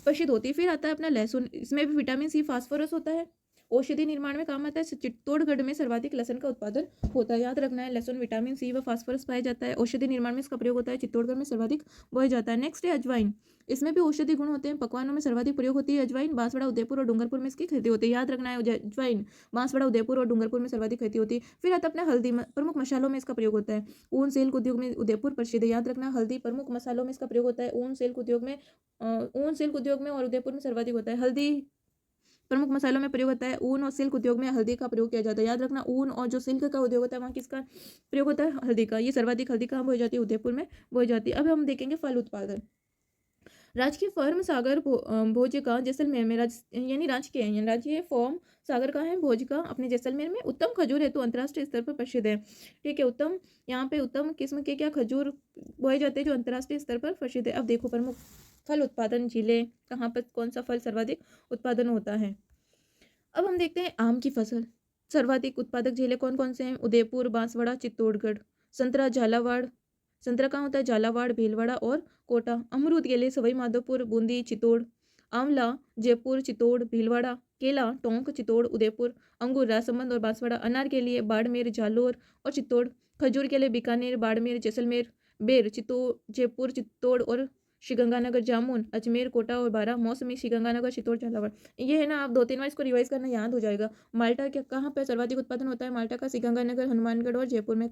प्रसिद्ध होती है। फिर आता है अपना लहसुन, इसमें भी विटामिन सी, फास्फोरस होता है, औषधि निर्माण में काम आता है। चित्तौड़गढ़ में सर्वाधिक लहसुन का उत्पादन होता है। याद रखना है, लहसुन विटामिन सी व फास्फोरस पाया जाता है, औषधि निर्माण में इसका प्रयोग होता है, चित्तौड़गढ़ में सर्वाधिक बोया जाता है। नेक्स्ट है अजवाइन, इसमें भी औषधि गुण होते हैं, पकवानों में सर्वाधिक प्रयोग होती है अजवाइन। बांसवाड़ा, उदयपुर और डूंगरपुर में इसकी खेती होती है। याद रखना है, अजवाइन बांसवाड़ा, उदयपुर और डूंगरपुर में सर्वाधिक खेती होती है। फिर आता अपना हल्दी, प्रमुख मसालों में इसका प्रयोग होता है। ऊन सिल्क उद्योग में उदयपुर प्रसिद्ध है। याद रखना, हल्दी प्रमुख मसालों में इसका प्रयोग होता है। ऊन सिल्क उद्योग में और उदयपुर में सर्वाधिक होता है। हल्दी प्रमुख मसालों में प्रयोग होता है। ऊन और सिल्क उद्योग में हल्दी का प्रयोग किया जाता है। याद रखना, ऊन और जो सिल्क का उद्योग होता है वहाँ किसका प्रयोग होता है, हल्दी का। ये सर्वाधिक हल्दी कहाँ बोई जाती है, उदयपुर में बोई जाती है। अब हम देखेंगे फल उत्पादन। राजकीय फर्म सागर भोज का जैसलमेर में, यानी राजकीय फॉर्म सागर का है, भोज का अपने जैसलमेर में उत्तम खजूर हेतु अंतर्राष्ट्रीय स्तर पर प्रसिद्ध है। ठीक है, उत्तम, यहाँ पे उत्तम किस्म के क्या खजूर बोए जाते हैं जो अंतर्राष्ट्रीय स्तर पर प्रसिद्ध है। अब देखो प्रमुख फल उत्पादन जिले, कहाँ पर कौन सा फल सर्वाधिक उत्पादन होता है। अब हम देखते हैं आम की फसल, सर्वाधिक उत्पादक जिले कौन कौन से हैं, उदयपुर, बांसवाड़ा, चित्तौड़गढ़। संतरा, झालावाड़, संतरा कहाँ होता है, झालावाड़, भीलवाड़ा और कोटा। अमरूद के लिए सवाई माधोपुर, बूंदी, चित्तौड़। आंवला, जयपुर, चित्तौड़, भीलवाड़ा। केला, टोंक, चित्तौड़, उदयपुर। अंगूर, राजसमंद और बांसवाड़ा। अनार के लिए बाड़मेर, जालोर और चित्तौड़। खजूर के लिए बीकानेर, बाड़मेर, जैसलमेर। बेर, चित्तौड़, जयपुर, चित्तौड़ और श्रीगंगानगर। जामुन, अजमेर, कोटा और बारह। मौसमी, श्रीगंगानगर, चित्तौड़, झालावाड़। ये है ना, आप 2-3 बार इसको रिवाइज करना, याद हो जाएगा। माल्टा क्या कहाँ पर सर्वाधिक उत्पादन होता है, माल्टा का श्रीगंगानगर, हनुमानगढ़ और जयपुर में।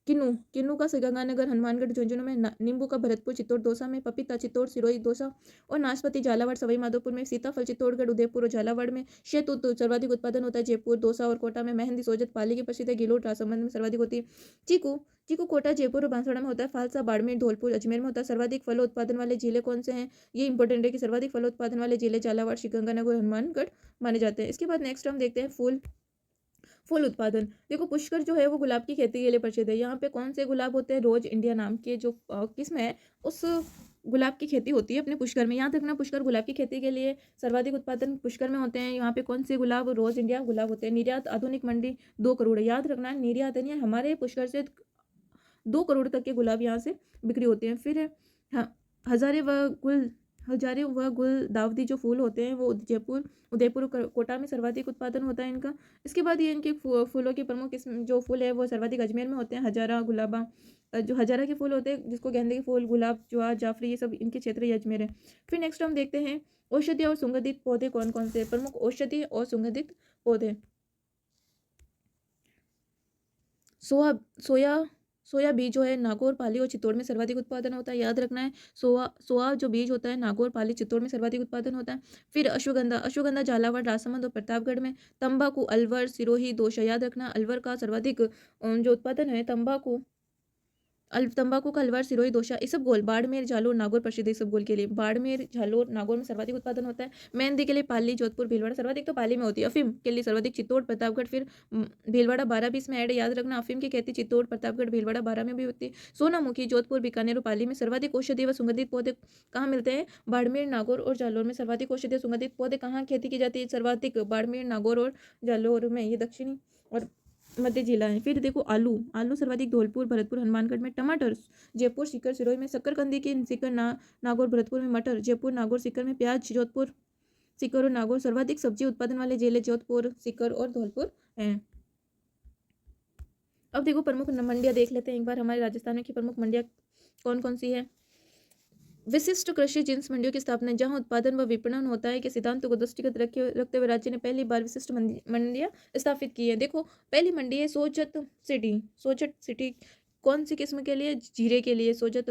किन्नू का श्रीगंगानगर, हनुमानगढ़, झुंझुनू में। नींबू का भरतपुर, चित्तौड़, दौसा में। पपीता, चित्तौड़, सिरोही, दौसा और नाशपाती, झालावाड़, सवाई माधोपुर में। सीताफल, चित्तौड़गढ़, उदयपुर और झालावाड़ में। शहतूत सर्वाधिक उत्पादन होता है जयपुर, दौसा और कोटा में। मेहंदी, सोजत, पाली की प्रसिद्ध है। गिलोट, राजसमंद में सर्वाधिक होती है। चीकू चीकू कोटा, जयपुर और बांसवाड़ा में होता है। फालसा, बाड़मेर, धौलपुर, अजमेर में होता है। सर्वाधिक फलों उत्पादन वाले जिले कौन से हैं, ये इंपॉर्टेंट है कि सर्वाधिक फलों उत्पादन वाले जिले झालावाड़, श्रीगंगानगर, हनुमानगढ़ माने जाते हैं। इसके बाद नेक्स्ट हम देखते हैं फूल उत्पादन। देखो पुष्कर जो है वो गुलाब की खेती के लिए प्रसिद्ध है। यहाँ पे कौन से गुलाब होते हैं, रोज इंडिया नाम के जो किस्म है उस गुलाब की खेती होती है अपने पुष्कर में। याद रखना, पुष्कर गुलाब की खेती के लिए सर्वाधिक उत्पादन पुष्कर में होते हैं। यहाँ पे कौन से गुलाब, रोज इंडिया गुलाब होते हैं। निर्यात आधुनिक मंडी 2 करोड़ है। याद रखना, निर्यात यानी हमारे पुष्कर से 2 करोड़ तक के गुलाब यहाँ से बिक्री होते हैं। फिर है हजारे व गुलदावदी जो फूल होते हैं वो जयपुर, उदयपुर, कोटा में सर्वाधिक उत्पादन होता है इनका। इसके बाद ये इनके फूलों की प्रमुख किस्म जो फूल है वो सर्वाधिक अजमेर में होते हैं। हजारा, गुलाबा, जो हजारा के फूल होते हैं जिसको गेंदे के फूल, गुलाब, जवा, जाफरी, ये सब इनके क्षेत्र ही अजमेर है। फिर नेक्स्ट हम देखते हैं औषधीय और सुगंधित पौधे कौन कौन से, प्रमुख औषधीय और सुगंधित पौधे। सोया सोया सोया बीज जो है नागौर, पाली और चित्तौड़ में सर्वाधिक उत्पादन होता है, याद रखना है। सोया जो बीज होता है नागौर, पाली, चित्तौड़ में सर्वाधिक उत्पादन होता है। फिर अश्वगंधा झालावाड़, राजसमंद और प्रतापगढ़ में। तंबाकू अलवर, सिरोही, दौसा, याद रखना अलवर का सर्वाधिक जो उत्पादन है तंबाकू तंबाकू का अलवर, सिरोही, दौसा, इसबगोल, बाड़मेर, जालोर, नागौर प्रसिद्ध है इसबगोल के लिए। बाड़मेर, जालोर, नागौर में सर्वाधिक उत्पादन होता है। मेहंदी के लिए पाली, जोधपुर, भीलवाड़ा, सर्वाधिक तो पाली में होती है। अफीम के लिए सर्वाधिक चित्तौड़, प्रतापगढ़, फिर भीलवाड़ा, 12 भी इसमें ऐड है, याद रखना। अफीम की खेती चित्तौड़, प्रतापगढ़, भीलवाड़ा, 12 में भी होती है। सोनामुखी, जोधपुर, बीकानेर और पाली में। सर्वाधिक औषधीय व सुगंधित पौधे कहाँ मिलते हैं? बाड़मेर, नागौर और जालोर में। सर्वाधिक औषधीय सुगंधित पौधे कहाँ खेती की जाती है? सर्वाधिक बाड़मेर, नागौर और जालोर में। ये दक्षिणी और मध्य जिला है। फिर देखो आलू, आलू सर्वाधिक धौलपुर, भरतपुर, हनुमानगढ़ में। टमाटर जयपुर, सीकर, सिरोही में। शकरकंदी की सीकर, नागौर, भरतपुर में। मटर जयपुर, नागौर, सीकर में। प्याज जोधपुर, सीकर और नागौर। सर्वाधिक सब्जी उत्पादन वाले जिले जोधपुर, सीकर और धौलपुर हैं। अब देखो प्रमुख मंडियां देख लेते हैं एक बार, हमारे राजस्थान की प्रमुख मंडियां कौन कौन सी है। विशिष्ट कृषि जिन्स मंडियों की स्थापना, जहां उत्पादन व विपणन होता है, के सिद्धांतों को दृष्टिगत रखते हुए राज्य ने पहली बार विशिष्ट मंडियां स्थापित की है। देखो पहली मंडी है सोजत सिटी। सोजत सिटी कौन सी किस्म के लिए? जीरे के लिए। सोजत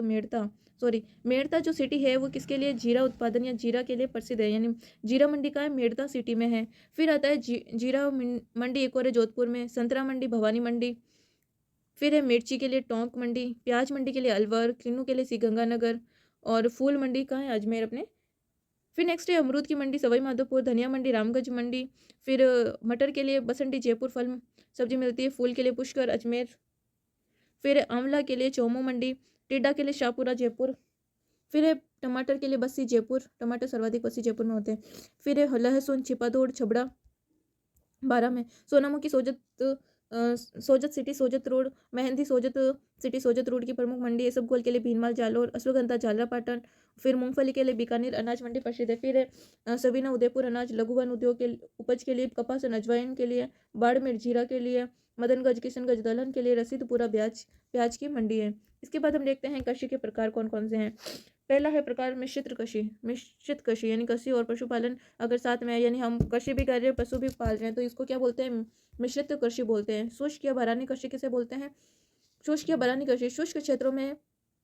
मेड़ता जो सिटी है वो किसके लिए? जीरा उत्पादन या जीरा के लिए प्रसिद्ध है, यानी जीरा मंडी का है, मेड़ता सिटी में है। फिर आता है जीरा मंडी एक और है जोधपुर में। संतरा मंडी भवानी मंडी। फिर है मिर्ची के लिए टोंक मंडी। प्याज मंडी के लिए अलवर। किन्नू के लिए श्रीगंगानगर। और फूल मंडी कहाँ है? अजमेर अपने। फिर नेक्स्ट है अमरूद की मंडी सवाई माधोपुर। धनिया मंडी रामगंज मंडी। फिर मटर के लिए बसंती जयपुर फल सब्जी मिलती है। फूल के लिए पुष्कर अजमेर। फिर आंवला के लिए चौमू मंडी। टिड्डा के लिए शाहपुरा जयपुर। फिर है टमाटर के लिए बस्सी जयपुर। टमाटर सर्वाधिक बस्सी जयपुर में होते हैं। फिर है लहसुन छिपादोड़ छबड़ा 12 में। Sonamukhi Sojat city Sojat road. Mehndi Sojat city Sojat road की प्रमुख मंडी है। इसबगोल के लिए भीनमाल जालोर। अश्वगंधा झालरापाटन। फिर मूंगफली के लिए बीकानेर अनाज मंडी प्रसिद्ध है। फिर है सवीना उदयपुर अनाज लघु वन उद्योग के उपज के लिए। कपास अजवाइन के लिए। बाड़मेर जीरा के लिए। मदनगंज किशनगंज दलहन के लिए। रसीदपुरा प्याज की मंडी है। इसके बाद हम देखते हैं कृषि के प्रकार कौन कौन से हैं। पहला है प्रकार मिश्रित कृषि यानी कृषि और पशुपालन अगर साथ में है, यानी हम कृषि भी कर रहे हैं पशु भी पाल रहे हैं, तो इसको क्या बोलते हैं? मिश्रित कृषि बोलते हैं। शुष्क या बरानी कृषि किसे बोलते हैं? शुष्क या बरानी कृषि शुष्क क्षेत्रों में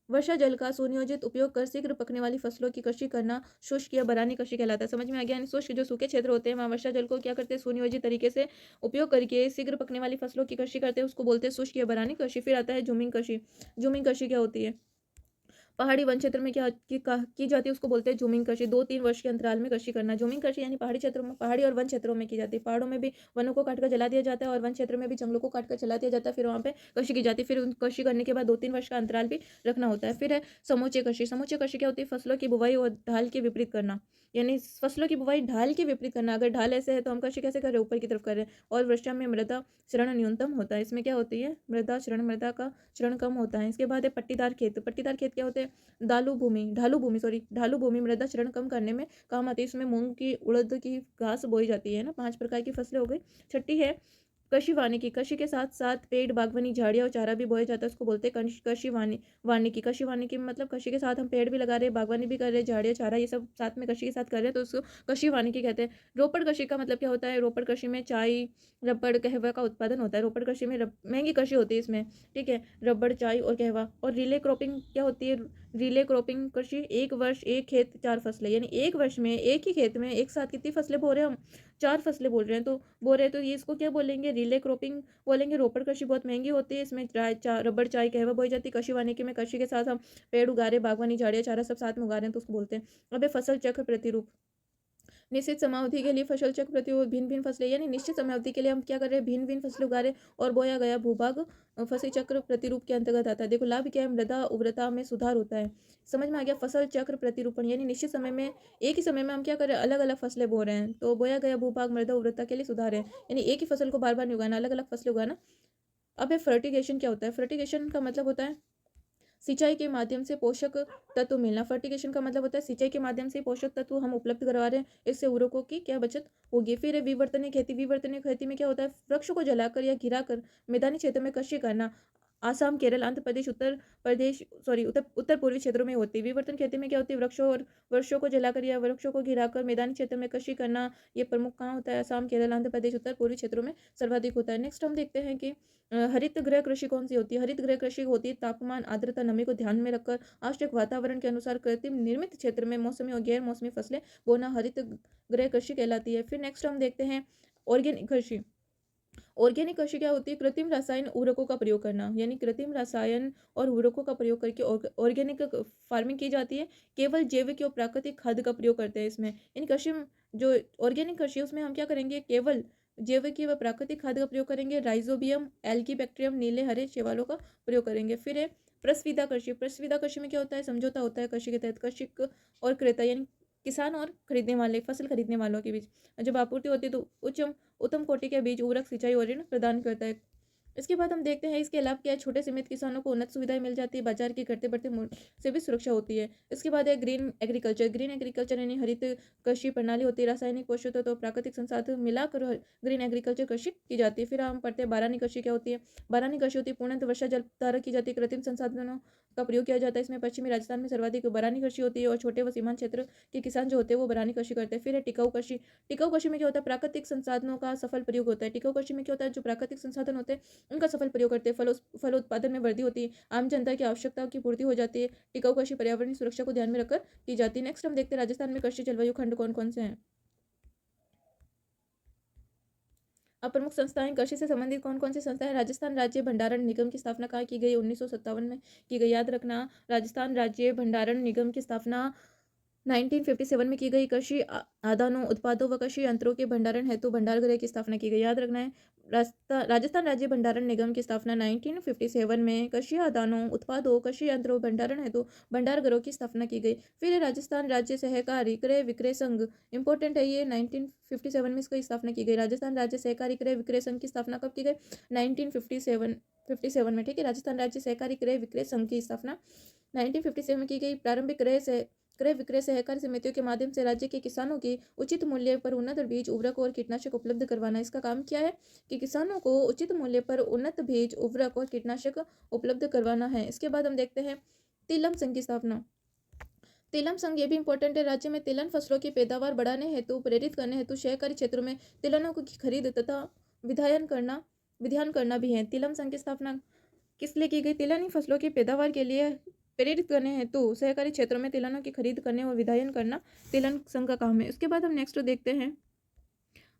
वर्षा जल का सुनियोजित उपयोग कर शीघ्र पकने वाली फसलों की कृषि करना शुष्क या बरानी कृषि कहलाता है। समझ में आ गया? यानी शुष्क जो सूखे क्षेत्र होते हैं वहाँ वर्षा जल को क्या करते हैं? सुनियोजित तरीके से उपयोग करके शीघ्र पकने वाली फसलों की कृषि करते हैं, उसको बोलते हैं शुष्क या बरानी कृषि। फिर आता है जूमिंग कृषि। जूमिंग कृषि क्या होती है? पहाड़ी वन क्षेत्र में क्या की जाती है, उसको बोलते हैं जूमिंग कृषि। 2-3 वर्ष के अंतराल में कृषि करना। जूमिंग कृषि यानी पहाड़ी क्षेत्रों में, पहाड़ी और वन क्षेत्रों में की जाती है। पहाड़ों में भी वनों को काटकर जला दिया जाता है और वन क्षेत्र में भी जंगलों को काटकर जला दिया जाता है, फिर वहाँ पे कृषि की जाती है। फिर उन कृषि करने के बाद 2-3 वर्ष का अंतराल भी रखना होता है। फिर है समूचे कृषि। समूचे कृषि क्या होती है? फसलों की बुवाई और ढाल के विपरीत करना, यानी फसलों की बुवाई ढाल के विपरीत करना। अगर ढाल ऐसे है तो हम कृषि कैसे कर रहे हैं? ऊपर की तरफ कर रहे हैं। और वर्षा में मृदा क्षरण न्यूनतम होता है। इसमें क्या होती है? मृदा का क्षरण कम होता है। इसके बाद है पट्टीदार खेत। पट्टीदार खेत क्या होते हैं? ढालू भूमि मृदा क्षरण कम करने में काम आती है। इसमें मूंग की उड़द की घास बोई जाती है ना। 5 प्रकार की फसलें हो गई। छठी है कृषि वानिकी। कृषि के साथ साथ पेड़ बागवानी झाड़ियाँ और चारा भी बोया जाता है, उसको बोलते हैं कृषि वानिकी। कृषि वानिकी में मतलब कृषि के साथ हम पेड़ भी लगा रहे हैं, बागवानी भी कर रहे हैं, झाड़ियाँ चारा ये सब साथ में कृषि के साथ कर रहे हैं, तो उसको कृषि वानिकी कहते हैं। रोपड़ कृषि का मतलब क्या होता है? रोपड़ कृषि में चाय रबड़ कहवा का उत्पादन होता है। रोपड़ कृषि में महंगी कृषि होती है इसमें, ठीक है, रबड़ चाय और कहवा। और रिले क्रॉपिंग क्या होती है? रिले क्रॉपिंग कृषि 1 वर्ष 1 खेत 4 फसलें, यानी 1 वर्ष में एक ही खेत में एक साथ कितनी फसलें बो रहे हैं हम? 4 फसलें बोल रहे हैं, तो बो रहे हैं, तो ये इसको क्या बोलेंगे? रिले क्रॉपिंग बोलेंगे। रोपड़ कृषि बहुत महंगी होती है, इसमें रबड़ चाय कहवा बोई जाती है। कृषि वानिकी में कृषि के साथ हम पेड़ उगा रहे हैं, बागवानी झाड़ियाँ चारा सब साथ में उगा रहे हैं, तो उसको बोलते हैं। अब है फसल चक्र प्रतिरूप। निश्चित समावधि के लिए फसल चक्र प्रतिरूप भिन्न भिन्न फसलें, यानी निश्चित समयावधि के लिए हम क्या कर रहे हैं? भिन्न भिन्न फसलें उगा रहे हैं और बोया गया भूभाग फसल चक्र प्रतिरूप के अंतर्गत आता है। देखो लाभ क्या है? मृदा उर्वरता में सुधार होता है। समझ में आ गया? फसल चक्र प्रतिरूपण यानी निश्चित समय में एक ही समय में हम क्या कर रहे हैं? अलग अलग फसलें बो रहे हैं, तो बोया गया भूभाग मृदा उर्वरता के लिए सुधार है, यानी एक ही फसल को बार बार नहीं उगाना, अलग अलग फसलें उगाना। अब है फर्टिगेशन। क्या होता है? फर्टिगेशन का मतलब होता है सिंचाई के माध्यम से पोषक तत्व मिलना। फर्टिगेशन का मतलब होता है सिंचाई के माध्यम से पोषक तत्व हम उपलब्ध करवा रहे हैं, इससे उर्वरकों की क्या बचत होगी। फिर है विवर्तनीय खेती। विवर्तनीय खेती में क्या होता है? वृक्ष को जलाकर या गिराकर मैदानी क्षेत्र में कृषि करना। आसाम, केरल, आंध्र प्रदेश, उत्तर प्रदेश सॉरी उत्तर पूर्वी क्षेत्रों में होती है। विवर्तन खेती में क्या होती है? वृक्षों और वृक्षों को जलाकर या वृक्षों को गिराकर मैदानी क्षेत्र में कृषि करना, ये प्रमुख कहाँ होता है? आसाम, केरल, आंध्र प्रदेश, उत्तर पूर्वी क्षेत्रों में सर्वाधिक होता है। नेक्स्ट हम देखते हैं कि हरित गृह कृषि कौन सी होती है? हरित गृह कृषि होती है तापमान, आर्द्रता, नमी को ध्यान में रखकर आवश्यक वातावरण के अनुसार कृत्रिम निर्मित क्षेत्र में मौसमी और गैर मौसमी फसलें बोना हरित गृह कृषि कहलाती है। फिर नेक्स्ट हम देखते हैं ऑर्गेनिक कृषि। ऑर्गेनिक कृषि क्या होती है? कृत्रिम रसायन उर्वरकों का प्रयोग करना, यानी कृत्रिम रसायन और उर्वरकों का प्रयोग करके ऑर्गेनिक फार्मिंग की जाती है। केवल जैविक और प्राकृतिक खाद का प्रयोग करते हैं इसमें। इन कृषि जो ऑर्गेनिक कृषि है उसमें हम क्या करेंगे? केवल जैविक व प्राकृतिक खाद का प्रयोग करेंगे। राइजोबियम, एल्गी बैक्टीरियम, नीले हरे शैवालों का प्रयोग करेंगे। फिर है प्रस्वीदा कृषि। प्रस्वीदा कृषि में क्या होता है? समझौता होता है कृषि के तहत कृषक और क्रेता, यानी किसान और खरीदने वाले, फसल खरीदने वालों के बीच जब आपूर्ति होती है तो उत्तम कोटि के बीज, उर्वरक, सिंचाई और ऋण प्रदान करता है। इसके बाद हम देखते हैं इसके अलावा क्या है? छोटे सीमित किसानों को उन्नत सुविधाएं मिल जाती है, बाजार की घटते बढ़ते मूल्य से भी सुरक्षा होती है। इसके बाद है ग्रीन एग्रीकल्चर। ग्रीन एग्रीकल्चर यानी हरित कृषि प्रणाली होती है। रासायनिक पोषक तत्व और प्राकृतिक संसाधन मिलाकर ग्रीन एग्रीकल्चर कृषि की जाती है। फिर हम पढ़ते हैं बारानी कृषि क्या होती है? बारानी कृषि होती है पूर्णतः वर्षा जल द्वारा की जाती है। कृत्रिम संसाधनों का प्रयोग किया जाता है इसमें। पश्चिमी राजस्थान में सर्वाधिक बारानी कृषि होती है और छोटे व सीमांत क्षेत्र के किसान जो होते हैं वो बारानी कृषि करते हैं। फिर है टिकाऊ कृषि। टिकाऊ कृषि में क्या होता है? प्राकृतिक संसाधनों का सफल प्रयोग होता है। टिकाऊ कृषि में क्या होता है? जो प्राकृतिक संसाधन होते हैं उनका सफल प्रयोग करते हैं। फल उत्पादन में वृद्धि होती है, आम जनता की आवश्यकताओं की पूर्ति हो जाती है। टिकाऊ कृषि पर्यावरण सुरक्षा को ध्यान में रखकर की जाती है। नेक्स्ट हम देखते हैं राजस्थान में कृषि जलवायु खंड कौन कौन से हैं। अब प्रमुख संस्थाएं कृषि से संबंधित कौन कौन सी संस्थाएं? राजस्थान राज्य भंडारण निगम की स्थापना कहाँ की गई? 1957 में की गई। याद रखना, राजस्थान राज्य भंडारण निगम की स्थापना 1957 में की गई। कृषि आदानों, उत्पादों व कृषि यंत्रों के भंडारण हेतु भंडार गृह की स्थापना की गई। याद रखना है, राजस्थान राज्य भंडारण निगम की स्थापना 1957 में कृषि आदानों, उत्पादों, कृषि यंत्रों भंडारण हेतु भंडार गृहों की स्थापना की गई। फिर है राजस्थान राज्य सहकारी क्रय विक्रय संघ। इंपॉर्टेंट है ये, 1957 में इसकी स्थापना की गई। राजस्थान राज्य सहकारी क्रय विक्रय संघ की स्थापना कब की गई? 1957 में। ठीक है, राजस्थान राज्य सहकारी क्रय विक्रय संघ की स्थापना 1957 में की गई। प्रारंभिक क्रय विक्रय सहकारी समितियों के माध्यम से राज्य के किसानों की उचित मूल्य पर उन्नत बीज, उर्वरक और कीटनाशक उपलब्ध करवाना। इसका काम क्या है? कि किसानों को उचित मूल्य पर उन्नत बीज, उर्वरक और कीटनाशक उपलब्ध करवाना है। इसके बाद हम देखते हैं तिलम संघ की स्थापना। तिलम संघ ये भी इंपॉर्टेंट है। राज्य में तिलहन फसलों की पैदावार बढ़ाने हेतु, प्रेरित करने हेतु सहकारी क्षेत्रों में तिलहनों की खरीद तथा विधायन करना भी है। तिलम संघ की स्थापना किस लिए की गई? तिलहनी फसलों की पैदावार के लिए प्रेरित करने हेतु सहकारी क्षेत्रों में तिलहनों की खरीद करने और विधायन करना तिलहन संघ का काम है। उसके बाद हम नेक्स्ट देखते हैं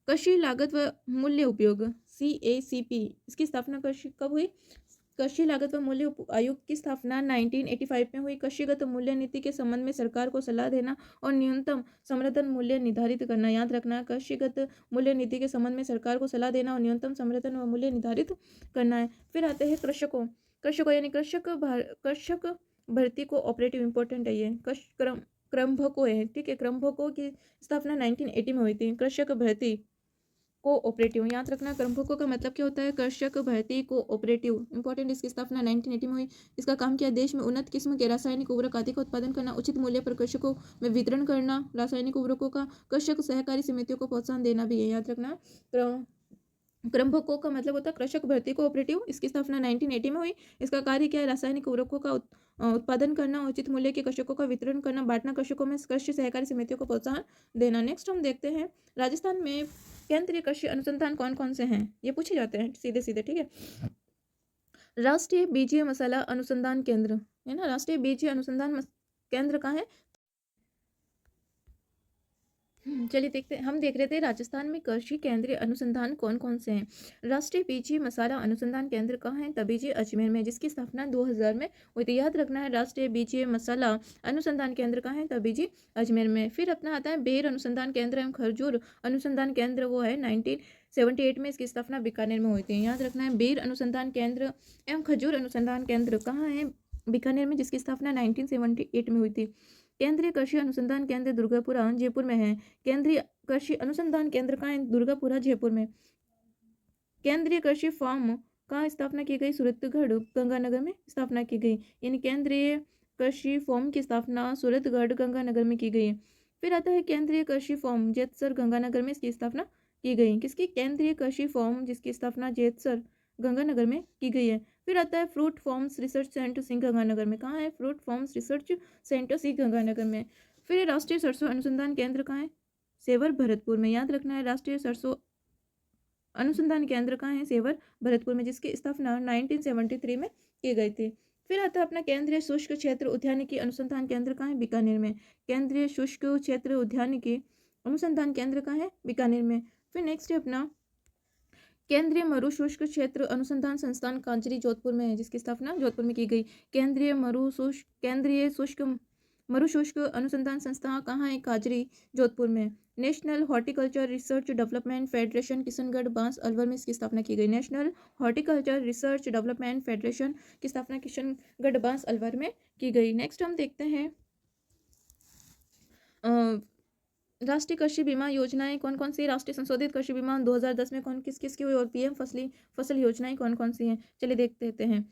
कृषि लागत व मूल्य उपयोग, CACP। इसकी स्थापना कब हुई? कृषि लागत व मूल्य आयोग की स्थापना 1985 में हुई। कृषिगत मूल्य नीति के संबंध में सरकार को सलाह देना और न्यूनतम समर्थन मूल्य निर्धारित करना। याद रखना, कृषिगत मूल्य नीति के संबंध में सरकार को सलाह देना और न्यूनतम समर्थन व मूल्य निर्धारित करना है। फिर आते हैं कृषकों यानी कृषक भर्ती को ऑपरेटिव। इंपॉर्टेंट है ये, क्रमभको है। ठीक है, क्रमभको की स्थापना 1980 में हुई थी। कृषक भर्ती कोऑपरेटिव, याद रखना, क्रमभको का मतलब क्या होता है? कृषक भर्ती कोऑपरेटिव। इंपॉर्टेंट, इसकी स्थापना 1980 में हुई। इसका काम क्या है? देश में उन्नत किस्म के रासायनिक उर्वरक आदि का उत्पादन करना, उचित मूल्य पर कृषकों में वितरण करना, रासायनिक उर्वरकों का कृषक सहकारी समितियों को प्रोत्साहन देना भी है। याद रखना, क्रमभको का मतलब होता है कृषक भर्ती कोऑपरेटिव। इसकी स्थापना 1980 में हुई। इसका कार्य क्या है? रासायनिक उर्वरकों का उत्पादन करना, उचित मूल्य के कृषकों का वितरण करना, बांटना, कृषकों में कृषि सहकारी समितियों को प्रोत्साहन देना। नेक्स्ट हम देखते हैं राजस्थान में केंद्रीय कृषि अनुसंधान कौन कौन से हैं, ये पूछे जाते हैं सीधे सीधे। ठीक है, राष्ट्रीय बीजीय मसाला अनुसंधान केंद्र है ना, राष्ट्रीय बीजीय अनुसंधान केंद्र कहाँ है? चलिए देखते हैं, हम देख रहे थे राजस्थान में कृषि केंद्रीय अनुसंधान कौन कौन से हैं। राष्ट्रीय बीजीय मसाला अनुसंधान केंद्र कहाँ है? तबीजी अजमेर में, जिसकी स्थापना 2000 में हुई थी। याद रखना है, राष्ट्रीय बीजीय मसाला अनुसंधान केंद्र कहाँ है? तबीजी अजमेर में। फिर अपना आता है बेर अनुसंधान केंद्र एवं खजूर अनुसंधान केंद्र, वो है 1978 में। इसकी स्थापना बीकानेर में हुई थी। याद रखना है, बेर अनुसंधान केंद्र एवं खजूर अनुसंधान केंद्र कहाँ है? बीकानेर में, जिसकी स्थापना 1978 में हुई थी। केंद्रीय कृषि अनुसंधान केंद्र दुर्गापुरा जयपुर में है। केंद्रीय कृषि अनुसंधान केंद्र कहाँ है? दुर्गापुरा जयपुर में। केंद्रीय कृषि फार्म का स्थापना की गई? सूरतगढ़ गंगानगर में स्थापना की गई। यानी केंद्रीय कृषि फॉर्म की स्थापना सूरतगढ़ गंगानगर में की गई है। फिर आता है केंद्रीय कृषि फॉर्म जेतसर गंगानगर में, इसकी स्थापना की गई। किसकी? केंद्रीय कृषि फॉर्म जिसकी स्थापना जेतसर गंगानगर में की गई है। फिर आता है फ्रूट फॉर्म्स रिसर्च सेंटर सिंह-गंगानगर में, कहाँ है फ्रूट फॉर्म्स रिसर्च सेंटर सिंह-गंगानगर में। फिर राष्ट्रीय सरसों अनुसंधान केंद्र कहाँ है, सेवर भरतपुर में, याद रखना है राष्ट्रीय सरसों अनुसंधान केंद्र कहाँ है, सेवर भरतपुर में, जिसकी स्थापना 1973 में की गई थी। फिर आता है अपना केंद्रीय शुष्क क्षेत्र उद्यानिकी अनुसंधान केंद्र कहाँ है, बीकानेर में, केंद्रीय शुष्क क्षेत्र उद्यानिकी अनुसंधान केंद्र कहाँ है, बीकानेर में। फिर नेक्स्ट है अपना केंद्रीय मरु शुष्क क्षेत्र अनुसंधान संस्थान कांचरी जोधपुर में है, जिसकी स्थापना जोधपुर में की गई। केंद्रीय शुष्क मरु शुष्क अनुसंधान संस्था कहाँ है, काजरी जोधपुर में। National horticulture research development federation Kishangarh बांस अलवर में इसकी स्थापना की गई। National horticulture research development federation की स्थापना किशनगढ़ बांस अलवर में की गई। नेक्स्ट हम देखते हैं राष्ट्रीय कृषि बीमा योजनाएं कौन कौन सी, राष्ट्रीय संशोधित कृषि बीमा 2010 में कौन किस किस की हुई और पीएम फसल योजनाएं कौन कौन सी हैं, चलिए देखते देते हैं।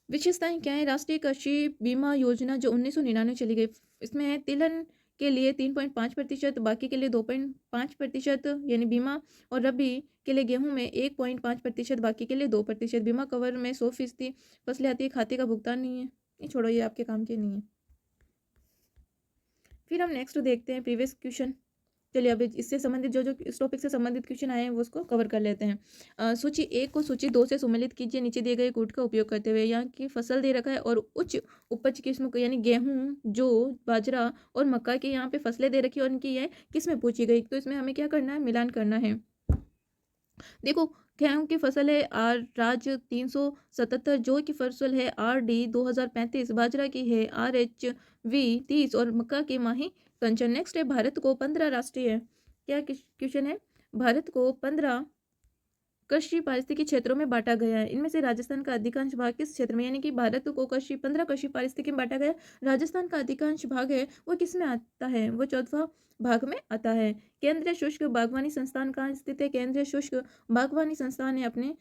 विशेषताएं क्या है, राष्ट्रीय कृषि बीमा योजना जो 1999 चली गई, इसमें है तिलहन के लिए 3.5%, बाकी के लिए 2.5% यानी बीमा, और रबी के लिए गेहूं में 1.5%, बाकी के लिए 2%। बीमा कवर में 100% फसलें आती है, खाते का भुगतान नहीं है, ये छोड़ो, ये आपके काम के नहीं है। फिर हम नेक्स्ट देखते हैं प्रीवियस क्वेश्चन। चलिए अब इससे संबंधित जो इस टॉपिक से संबंधित क्वेश्चन आए हैं वो उसको कवर कर लेते हैं। सूची 1 को सूची 2 से सम्मिलित कीजिए, नीचे दिए गए कूट का उपयोग करते हुए। यहाँ की फसल दे रखा है और उच्च उपज किस्म को यानी गेहूं, जौ, बाजरा और मक्का की यहाँ पे फसलें दे रखी है और इनकी यह किस्में पूछी गई, तो इसमें हमें क्या करना है, मिलान करना है। देखो गेहूं की फसल है आर राज 377, जौ की फसल है आर डी 2035, बाजरा की है आर एच वी 30 और मक्का की माही कंचन। नेक्स्ट है भारत को 15 राष्ट्रीय, क्या क्वेश्चन है, भारत को 15 कृषि पारिस्थितिकी क्षेत्रों में बांटा गया है, इनमें से राजस्थान का अधिकांश भाग किस क्षेत्र में, यानी कि भारत को 15 कृषि पारिस्थितिकी में बांटा गया, राजस्थान का अधिकांश भाग है वो किस में आता है, वो 14वां भाग में आता है। केंद्रीय शुष्क बागवानी संस्थान कहाँ स्थित है, केंद्रीय शुष्क बागवानी संस्थान है अपने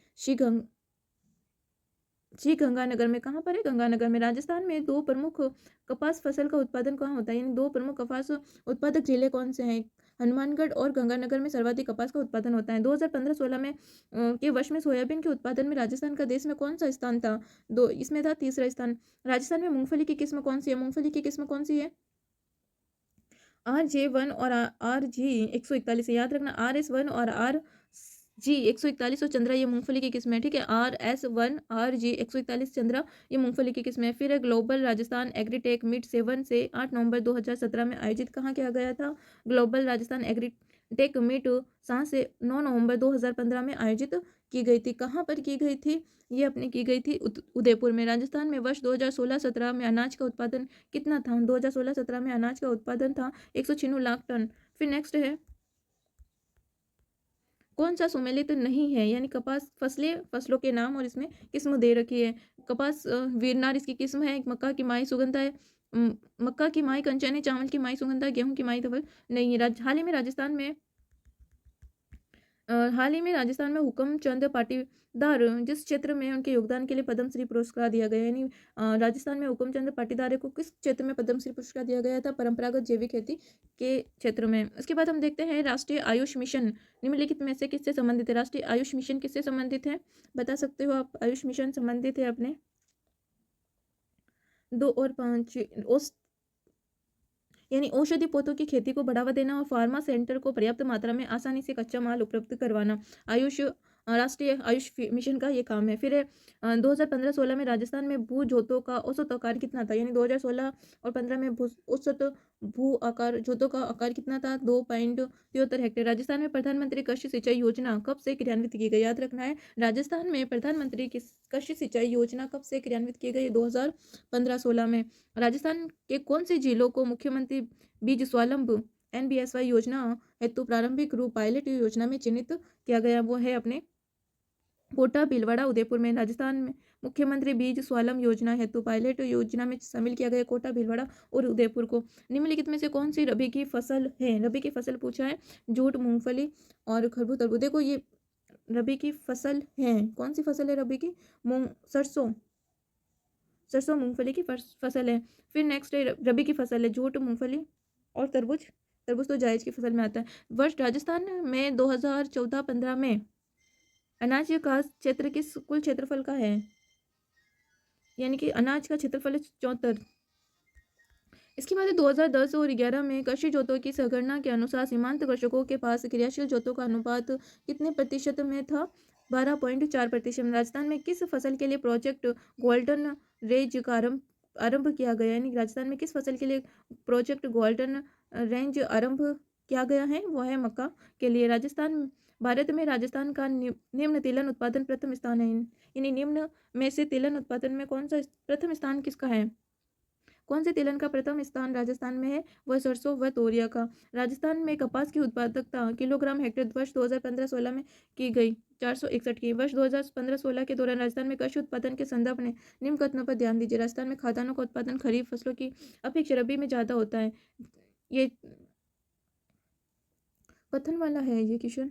श्री गंगानगर में, कहाँ पर है, गंगानगर में। राजस्थान में दो प्रमुख कपास फसल का उत्पादन कहाँ होता है, यानी दो प्रमुख कपास उत्पादक जिले कौन से हैं, हनुमानगढ़ और गंगानगर में सर्वाधिक कपास का उत्पादन होता है। 2015-16 में के वर्ष में सोयाबीन के उत्पादन में राजस्थान का देश में कौन सा स्थान था, इसमें था तीसरा स्थान। राजस्थान में मूंगफली की किस्म कौन सी है, मूंगफली की किस्म कौन सी है, RJ1 और RG141, याद रखना RS1 और RG141 और चंद्रा ये मूंगफली की किस्म है, ठीक है। RS1 RG141 चंद्रा ये मूंगफली की किस्म है। फिर है ग्लोबल राजस्थान एग्रीटेक मीट 7 से 8 नवंबर 2017 में आयोजित कहाँ किया गया था, ग्लोबल राजस्थान एग्रीटेक मीट 7 से 9 नवंबर 2015 में आयोजित की गई थी। कहाँ पर की गई थी, ये अपनी की गई थी उदयपुर में। राजस्थान में वर्ष 2016-17 में अनाज का उत्पादन कितना था, 2016-17 में अनाज का उत्पादन था 196 लाख टन। फिर नेक्स्ट है कौन सा सुमेलित नहीं है, यानी कपास फसलों के नाम और इसमें किस्म दे रखी है। कपास वीरनार इसकी किस्म है, मक्का की माई सुगंधा है, मक्का की माई कंचन है, चावल की माई सुगंधा, गेहूं की माई धवल नहीं है। हाल ही में राजस्थान में हुक्मचंद पाटीदार जिस क्षेत्र में उनके योगदान के लिए पद्मश्री पुरस्कार दिया गया, यानी राजस्थान में हुक्मचंद पाटीदार को किस क्षेत्र में पद्मश्री पुरस्कार दिया गया था, परंपरागत जैविक खेती के क्षेत्र में। उसके बाद हम देखते हैं राष्ट्रीय आयुष मिशन निम्नलिखित में से किससे संबंधित है, राष्ट्रीय आयुष मिशन किससे संबंधित है, बता सकते हो आप। आयुष मिशन संबंधित है अपने 2 और 5 यानी औषधि पौधों की खेती को बढ़ावा देना और फार्मा सेंटर को पर्याप्त मात्रा में आसानी से कच्चा माल उपलब्ध करवाना राष्ट्रीय आयुष मिशन का ये काम है। फिर 2015-16 में राजस्थान में भू जोतों का औसत आकार कितना था, यानी 2016 और 15 में औसत भू आकार जोतों का आकार कितना था, 2.73 हेक्टेयर। राजस्थान में प्रधानमंत्री कृषि सिंचाई योजना कब से क्रियान्वित की गई, याद रखना है, राजस्थान में प्रधानमंत्री कृषि सिंचाई योजना कब से क्रियान्वित की गई, 2015-16 में। राजस्थान के कौन से जिलों को मुख्यमंत्री बीज स्वावलंब NBSY योजना हेतु प्रारंभिक रूप पायलट योजना में चिन्हित किया गया, वो है अपने कोटा भीलवाड़ा उदयपुर में। राजस्थान में मुख्यमंत्री बीज स्वावलंब योजना हेतु पायलट योजना में शामिल किया गया कोटा भीलवाड़ा और उदयपुर को। निम्नलिखित में से कौन सी रबी की फसल है, रबी की फसल पूछा है, जूट, मूंगफली और खरबूज तरबूज। देखो ये रबी की फसल है, कौन सी फसल है रबी की, सरसों मूंगफली की फसल है। फिर नेक्स्ट है रबी की फसल है जूट, मूंगफली और तरबूज तो जायज की फसल में आता है। वर्ष राजस्थान में 2014-15 में अनाज का क्षेत्र किस कुल क्षेत्रफल का है, यानी कि अनाज का क्षेत्रफल है 74। इसके बाद 2010 और 11 में कृषि जोतों की संगणना के अनुसार सीमांत कृषकों के पास क्रियाशील जोतों का अनुपात कितने प्रतिशत में था? 12.4%। राजस्थान में किस फसल के लिए प्रोजेक्ट गोल्डन रेंज का आरंभ आरंभ किया गया? यानी कि राजस्थान में किस फसल के लिए प्रोजेक्ट गोल्डन रेंज आरंभ किया गया है? वो है मक्का के लिए। राजस्थान भारत में राजस्थान का निम्न तिलहन उत्पादन प्रथम स्थान है। यानी निम्न में से तिलहन उत्पादन में कौन सा प्रथम स्थान किसका है? कौन से तिलहन का प्रथम स्थान राजस्थान में है? वह सरसों व तोरिया का। राजस्थान में कपास की उत्पादकता किलोग्राम हेक्टेयर वर्ष 2015-16 में की गई 461 की। वर्ष 2015-16 के दौरान राजस्थान में कृषि उत्पादन के संदर्भ में निम्न कथनों पर ध्यान दीजिए। राजस्थान में खाद्यान्नों का उत्पादन खरीफ फसलों की अपेक्षा रबी में ज्यादा होता है। ये कथन वाला है ये क्वेश्चन।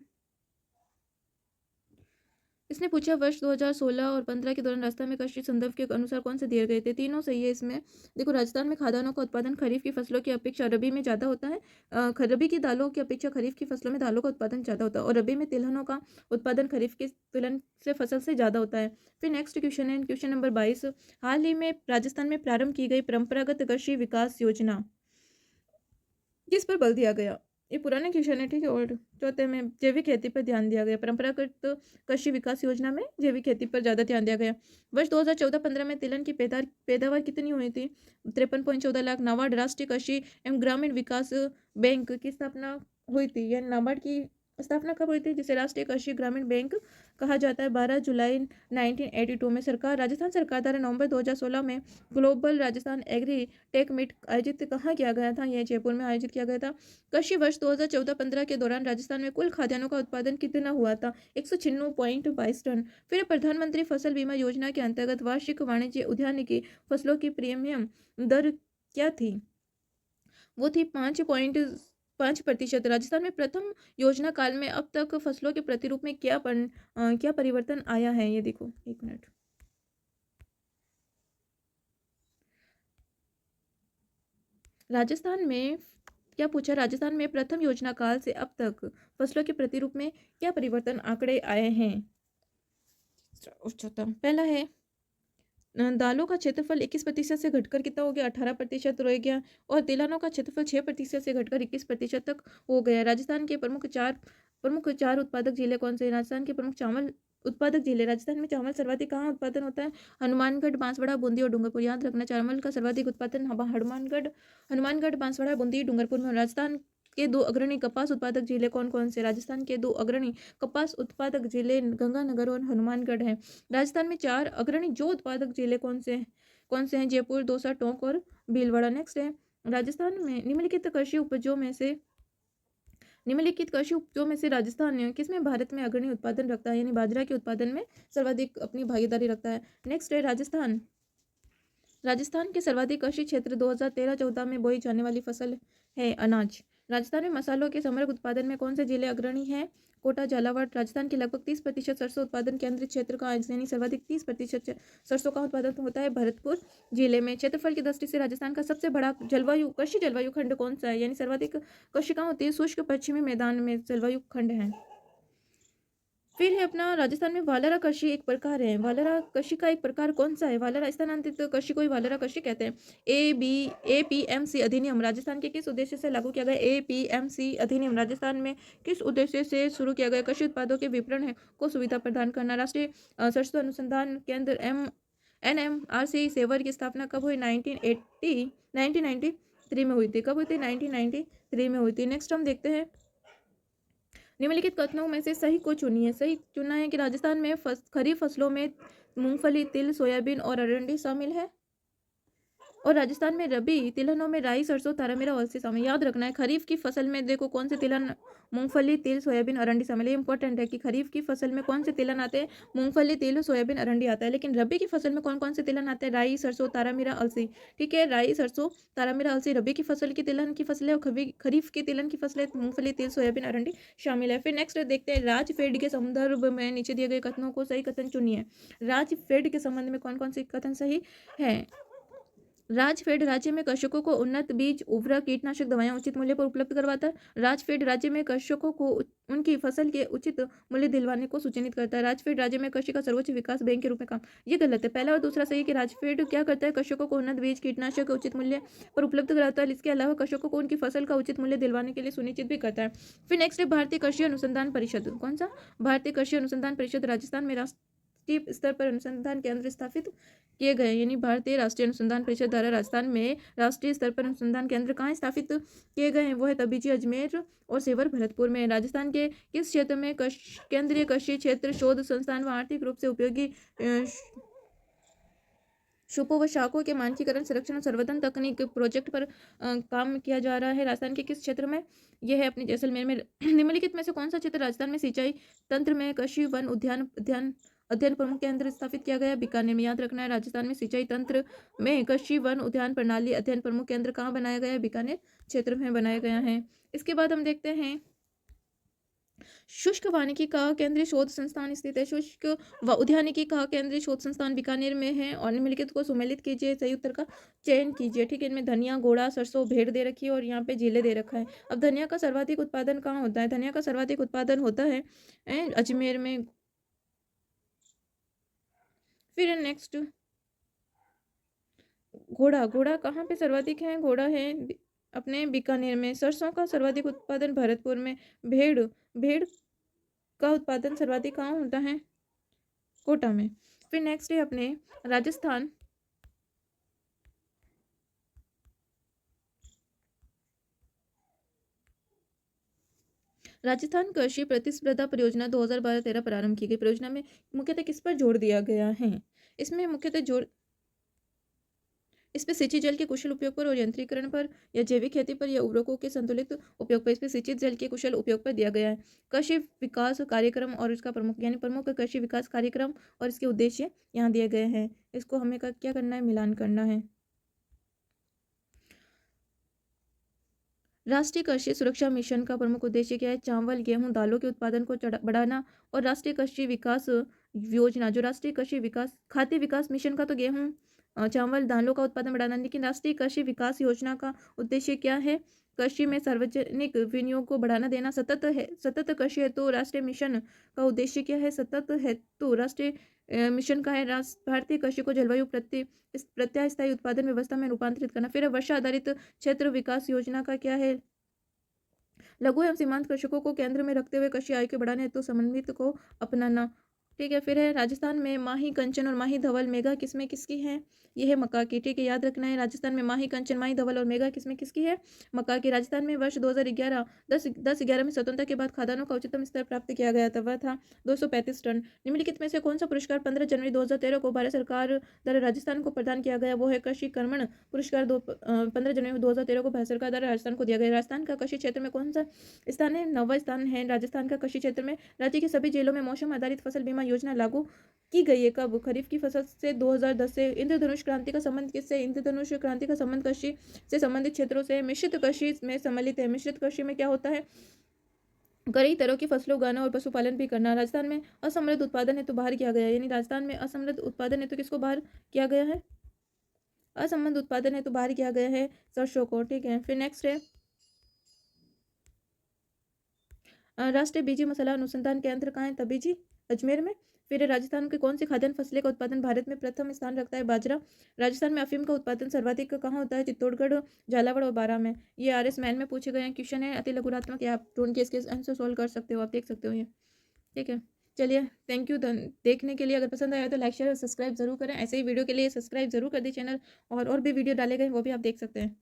इसने पूछा वर्ष 2016 और 15 के दौरान राजस्थान में कृषि संदर्भ के अनुसार कौन से दिए गए थे? तीनों सही है इसमें। देखो, राजस्थान में खाद्यान्नों का उत्पादन खरीफ की फसलों की अपेक्षा रबी में ज़्यादा होता है। रबी की दालों की अपेक्षा खरीफ की फसलों में दालों का उत्पादन ज़्यादा होता है और रबी में तिलहनों का उत्पादन खरीफ की तिलहन से फसल से ज़्यादा होता है। फिर नेक्स्ट क्वेश्चन है क्वेश्चन नंबर 22। हाल ही में राजस्थान में प्रारंभ की गई परंपरागत कृषि विकास योजना किस पर बल दिया गया? ये पुराने क्वेश्चन है, ठीक है। और चौथे में जैविक खेती पर ध्यान दिया गया। परंपरागत कृषि विकास योजना में जैविक खेती पर ज़्यादा ध्यान दिया गया। वर्ष 2014-15 में तिलहन की पैदावार कितनी हुई थी? 53.14 लाख। नाबार्ड राष्ट्रीय कृषि एवं ग्रामीण विकास बैंक की स्थापना हुई थी। यानी नाबार्ड की स्थापना कब हुई थी, जिसे राष्ट्रीय कृषि ग्रामीण बैंक कहा जाता है? 12 जुलाई 1982 में। राजस्थान सरकार द्वारा नवंबर 2016 में global Rajasthan agri tech meet आयोजित कहाँ किया गया था? यह जयपुर में आयोजित किया गया था। कृषि वर्ष 2014-15 के दौरान राजस्थान में कुल खाद्यान्नों का उत्पादन कितना हुआ था? 196.22 टन। फिर प्रधानमंत्री फसल बीमा योजना के अंतर्गत वार्षिक वाणिज्य उद्यानिकी फसलों की प्रीमियम दर क्या थी? वो थी 5.5%। राजस्थान में प्रथम योजना काल में अब तक फसलों के प्रतिरूप में क्या परिवर्तन आया है? ये देखो, एक मिनट। राजस्थान में क्या पूछा? राजस्थान में प्रथम योजना काल से अब तक फसलों के प्रतिरूप में क्या परिवर्तन आंकड़े आए हैं? उच्चतम पहला है दालों का क्षेत्रफल 21% से घटकर कितना हो गया? 18% रह गया। और तिलहनों का क्षेत्रफल 6% से घटकर 21% तक हो गया। राजस्थान के प्रमुख चार उत्पादक जिले कौन से हैं? राजस्थान के प्रमुख चावल उत्पादक जिले। राजस्थान में चावल सर्वाधिक कहाँ उत्पादन होता है? हनुमानगढ़, बांसवाड़ा, बूंदी और डूंगरपुर। याद रखना, चावल का सर्वाधिक उत्पादन हनुमानगढ़, बांसवाड़ा, बूंदी, डूंगरपुर में। राजस्थान के दो अग्रणी कपास उत्पादक जिले कौन कौन से? राजस्थान के दो अग्रणी कपास उत्पादक जिले गंगानगर और हनुमानगढ़ है। राजस्थान में चार अग्रणी जो उत्पादक जिले कौन से हैं? जयपुर, दौसा, टोंक और भीलवाड़ा। नेक्स्ट है राजस्थान में निम्नलिखित कृषि उपजों में से राजस्थान किसमें भारत में अग्रणी उत्पादन रखता है? यानी बाजरा के उत्पादन में सर्वाधिक अपनी भागीदारी रखता है। नेक्स्ट है राजस्थान के सर्वाधिक कृषि क्षेत्र 2013-14 में बोई जाने वाली फसल है अनाज। राजस्थान में मसालों के समग्र उत्पादन में कौन से जिले अग्रणी हैं? कोटा, झालावाड़। राजस्थान के लगभग 30% सरसों उत्पादन केंद्रीय क्षेत्र का यानी सर्वाधिक 30% सरसों का उत्पादन होता है भरतपुर जिले में। क्षेत्रफल की दृष्टि से राजस्थान का सबसे बड़ा कृषि जलवायु खंड कौन सा है? यानी सर्वाधिक कृषि कहाँ होती है? शुष्क पश्चिमी मैदान में जलवायु खंड है। फिर है अपना राजस्थान में वालरा कृषि एक प्रकार है। वालरा कृषि का एक प्रकार कौन सा है? वालरा स्थानांतरित कृषि को ही वालरा कृषि कहते हैं। APMC अधिनियम राजस्थान के किस उद्देश्य से लागू किया गया? APMC अधिनियम राजस्थान में किस उद्देश्य से शुरू किया गया? कृषि उत्पादों के विपणन को सुविधा प्रदान करना। राष्ट्रीय सरसों अनुसंधान केंद्र NMRC सेवर की स्थापना कब हुई? 1993 में हुई थी। कब हुई थी? 1993 में हुई थी। नेक्स्ट हम देखते हैं निम्नलिखित कथनों में से सही को चुनिए। सही चुनना है कि राजस्थान में खरीफ फसलों में मूंगफली, तिल, सोयाबीन और अरंडी शामिल है। और राजस्थान में रबी तिलहनों में राई, सरसों, तारामीरा, अलसी शामिल। याद रखना है खरीफ की फसल में देखो कौन से तिलहन मूंगफली, तिल, सोयाबीन, अरंडी शामिल है। इंपॉर्टेंट है कि खरीफ की फसल में कौन से तिलहन आते हैं? मूंगफली, तिल, सोयाबीन, अरंडी आता है। लेकिन रबी की फसल में कौन कौन से तिलहन आते हैं? राई, सरसों, तारामीरा, अलसी। ठीक है, राई, सरसों, तारामीरा, अलसी रबी की फसल की तिलहन की फसल है और खरीफ की तिलहन की फसल है मूंगफली, तिल, सोयाबीन, अरंडी शामिल है। फिर नेक्स्ट देखते हैं राजफेड के संदर्भ में नीचे दिए गए कथनों को सही कथन चुनिए। राजफेड के संबंध में कौन कौन से कथन सही है? राजफेड राज्य में कृषकों को उन्नत बीज, उर्वरक, कीटनाशक दवाएं उचित मूल्य पर उपलब्ध करवाता है। राजफेड राज्य में कृषकों को उनकी फसल के उचित मूल्य दिलवाने को सुनिश्चित करता है। राजफेड राज्य में कृषि का सर्वोच्च विकास बैंक के रूप में काम। ये गलत है, पहला और दूसरा सही है कि राजफेड क्या करता है, कृषकों को उन्नत बीज, कीटनाशक उचित मूल्य पर उपलब्ध कराता है। इसके अलावा कृषकों को उनकी फसल का उचित मूल्य दिलवाने के लिए सुनिश्चित भी करता है। फिर नेक्स्ट है भारतीय कृषि अनुसंधान परिषद। कौन सा? भारतीय कृषि अनुसंधान परिषद राजस्थान में राष्ट्रीय स्तर पर अनुसंधान केंद्र स्थापित किए गए। यानी भारतीय राष्ट्रीय अनुसंधान परिषद द्वारा राजस्थान में राष्ट्रीय स्तर पर अनुसंधान केंद्र कहाँ स्थापित किए गए हैं? वो है तबीजी, अजमेर और सेवर भरतपुर में। राजस्थान के किस क्षेत्र में केंद्रीय कृषि क्षेत्र शोध संस्थान व आर्थिक रूप से उपयोगी शुपों व शाखों के मानकीकरण, संरक्षण और संवर्धन तकनीक प्रोजेक्ट पर काम किया जा रहा है। राजस्थान के किस क्षेत्र में? यह है अपने जैसलमेर में। निम्नलिखित में से कौन सा क्षेत्र राजस्थान में सिंचाई तंत्र में कृषि वन उद्यान अध्ययन प्रमुख केंद्र स्थापित किया गया? बीकानेर में। याद रखना है, राजस्थान में सिंचाई तंत्र में कृषि वन उद्यान प्रणाली अध्ययन प्रमुख केंद्र कहाँ बनाया गया है? बीकानेर क्षेत्र में बनाया गया है। इसके बाद हम देखते हैं शुष्क वानिकी का केंद्रीय शोध संस्थान स्थित है। शुष्क व उद्यानिकी का केंद्रीय शोध संस्थान बीकानेर में है। और निम्नलिखित को सुमेलित कीजिए, सही उत्तर का चयन कीजिए। ठीक है, इनमें धनिया, घोड़ा, सरसों, भेड़ दे रखी है और यहाँ पे जिले दे रखा है। अब धनिया का सर्वाधिक उत्पादन कहाँ होता है? धनिया का सर्वाधिक उत्पादन होता है अजमेर में। फिर नेक्स्ट घोड़ा। घोड़ा कहाँ पे सर्वाधिक है? घोड़ा है अपने बीकानेर में। सरसों का सर्वाधिक उत्पादन भरतपुर में। भेड़ भेड़ का उत्पादन सर्वाधिक कहाँ होता है? कोटा में। फिर नेक्स्ट है अपने राजस्थान। राजस्थान कृषि प्रतिस्पर्धा परियोजना 2012-13 प्रारंभ की गई। परियोजना में मुख्यतः किस पर जोर दिया गया है? इसमें मुख्यतः जोर इस पे सिंचित जल के कुशल उपयोग पर और यंत्रीकरण पर, या जैविक खेती पर, या उर्वरकों के संतुलित उपयोग पर। इस पे सिंचित जल के कुशल उपयोग पर दिया गया है। कृषि विकास कार्यक्रम और इसका प्रमुख, यानी प्रमुख कृषि विकास कार्यक्रम और इसके उद्देश्य यहाँ दिए गए हैं। इसको हमें क्या करना है? मिलान करना है। राष्ट्रीय कृषि सुरक्षा मिशन का प्रमुख उद्देश्य क्या है? चावल, गेहूं, दालों के उत्पादन को बढ़ाना। और राष्ट्रीय कृषि विकास योजना, जो राष्ट्रीय कृषि विकास खाद्य विकास मिशन का तो गेहूं, चावल, दालों का उत्पादन बढ़ाना, लेकिन राष्ट्रीय कृषि विकास योजना का उद्देश्य क्या है? कृषि में सार्वजनिक विनियोग को बढ़ाना देना। सतत है, सतत कृषि हेतु राष्ट्रीय मिशन का उद्देश्य क्या है? सतत हेतु राष्ट्रीय मिशन का है भारतीय कृषि को जलवायु प्रत्यास्थायी उत्पादन व्यवस्था में रूपांतरित करना। फिर वर्षा आधारित क्षेत्र विकास योजना का क्या है? लघु एवं सीमांत कृषकों को केंद्र में रखते हुए कृषि आय के बढ़ाने हेतु समन्वित को अपनाना। ठीक है, फिर है राजस्थान में माही, कंचन और माही धवल मेघा किसमें किसकी है? ये है मक्का की। ठीक है, याद रखना है, राजस्थान में माही, कंचन, माही धवल और मेघा किसमें किसकी है? मक्का की। राजस्थान में वर्ष 2011 10-11 में स्वतंत्रता के बाद खाद्यान्नों का उच्चतम स्तर प्राप्त किया गया था, वह था 235 टन। निम्नलिखित में से कौन सा पुरस्कार 15 जनवरी 2013 को भारत सरकार द्वारा राजस्थान को प्रदान किया गया? वो है कृषि कर्मण पुरस्कार। 15 जनवरी 2013 को भारत सरकार द्वारा राजस्थान को दिया गया। राजस्थान का कृषि क्षेत्र में कौन सा स्थान है? 9वां स्थान है राजस्थान का कृषि क्षेत्र में। राज्य के सभी जिलों में मौसम आधारित फसल बीमा योजना लागू की गई है। कब? खरीफ की फसल से 2010 से। इंद्रधनुष क्रांति का संबंध किससे? इंद्रधनुष क्रांति का संबंध कृषि से संबंधित क्षेत्रों से। मिश्रित कृषि में सम्मिलित है। मिश्रित कृषि में क्या होता है? कई तरह की फसलें उगाना और पशुपालन भी करना। राजस्थान में असमृद्ध उत्पादन हेतु बाहर किया गया है, यानी राजस्थान में असमृद्ध उत्पादन हेतु किसको बाहर किया गया है? असमृद्ध उत्पादन हेतु बाहर किया गया है सरसों को। ठीक है, फिर नेक्स्ट है राष्ट्रीय बीजी मसाला अनुसंधान केंद्र कहाँ है? तबीजी, अजमेर में। फिर राजस्थान के कौन सी खाद्यान्न फसलें का उत्पादन भारत में प्रथम स्थान रखता है? बाजरा। राजस्थान में अफीम का उत्पादन सर्वाधिक कहाँ होता है? चित्तौड़गढ़, झालावाड़ और बारां में। ये RS मैन में पूछे गए हैं क्वेश्चन है, अति लघुरात्मक। आप ढूंढ के इसके आंसर सोल्व कर सकते हो, आप देख सकते हो ये। ठीक है, चलिए, थैंक यू देखने के लिए। अगर पसंद आया तो लाइक, शेयर और सब्सक्राइब जरूर करें। ऐसे ही वीडियो के लिए सब्सक्राइब जरूर कर दें चैनल, और भी वीडियो डाले गए वो भी आप देख सकते हैं।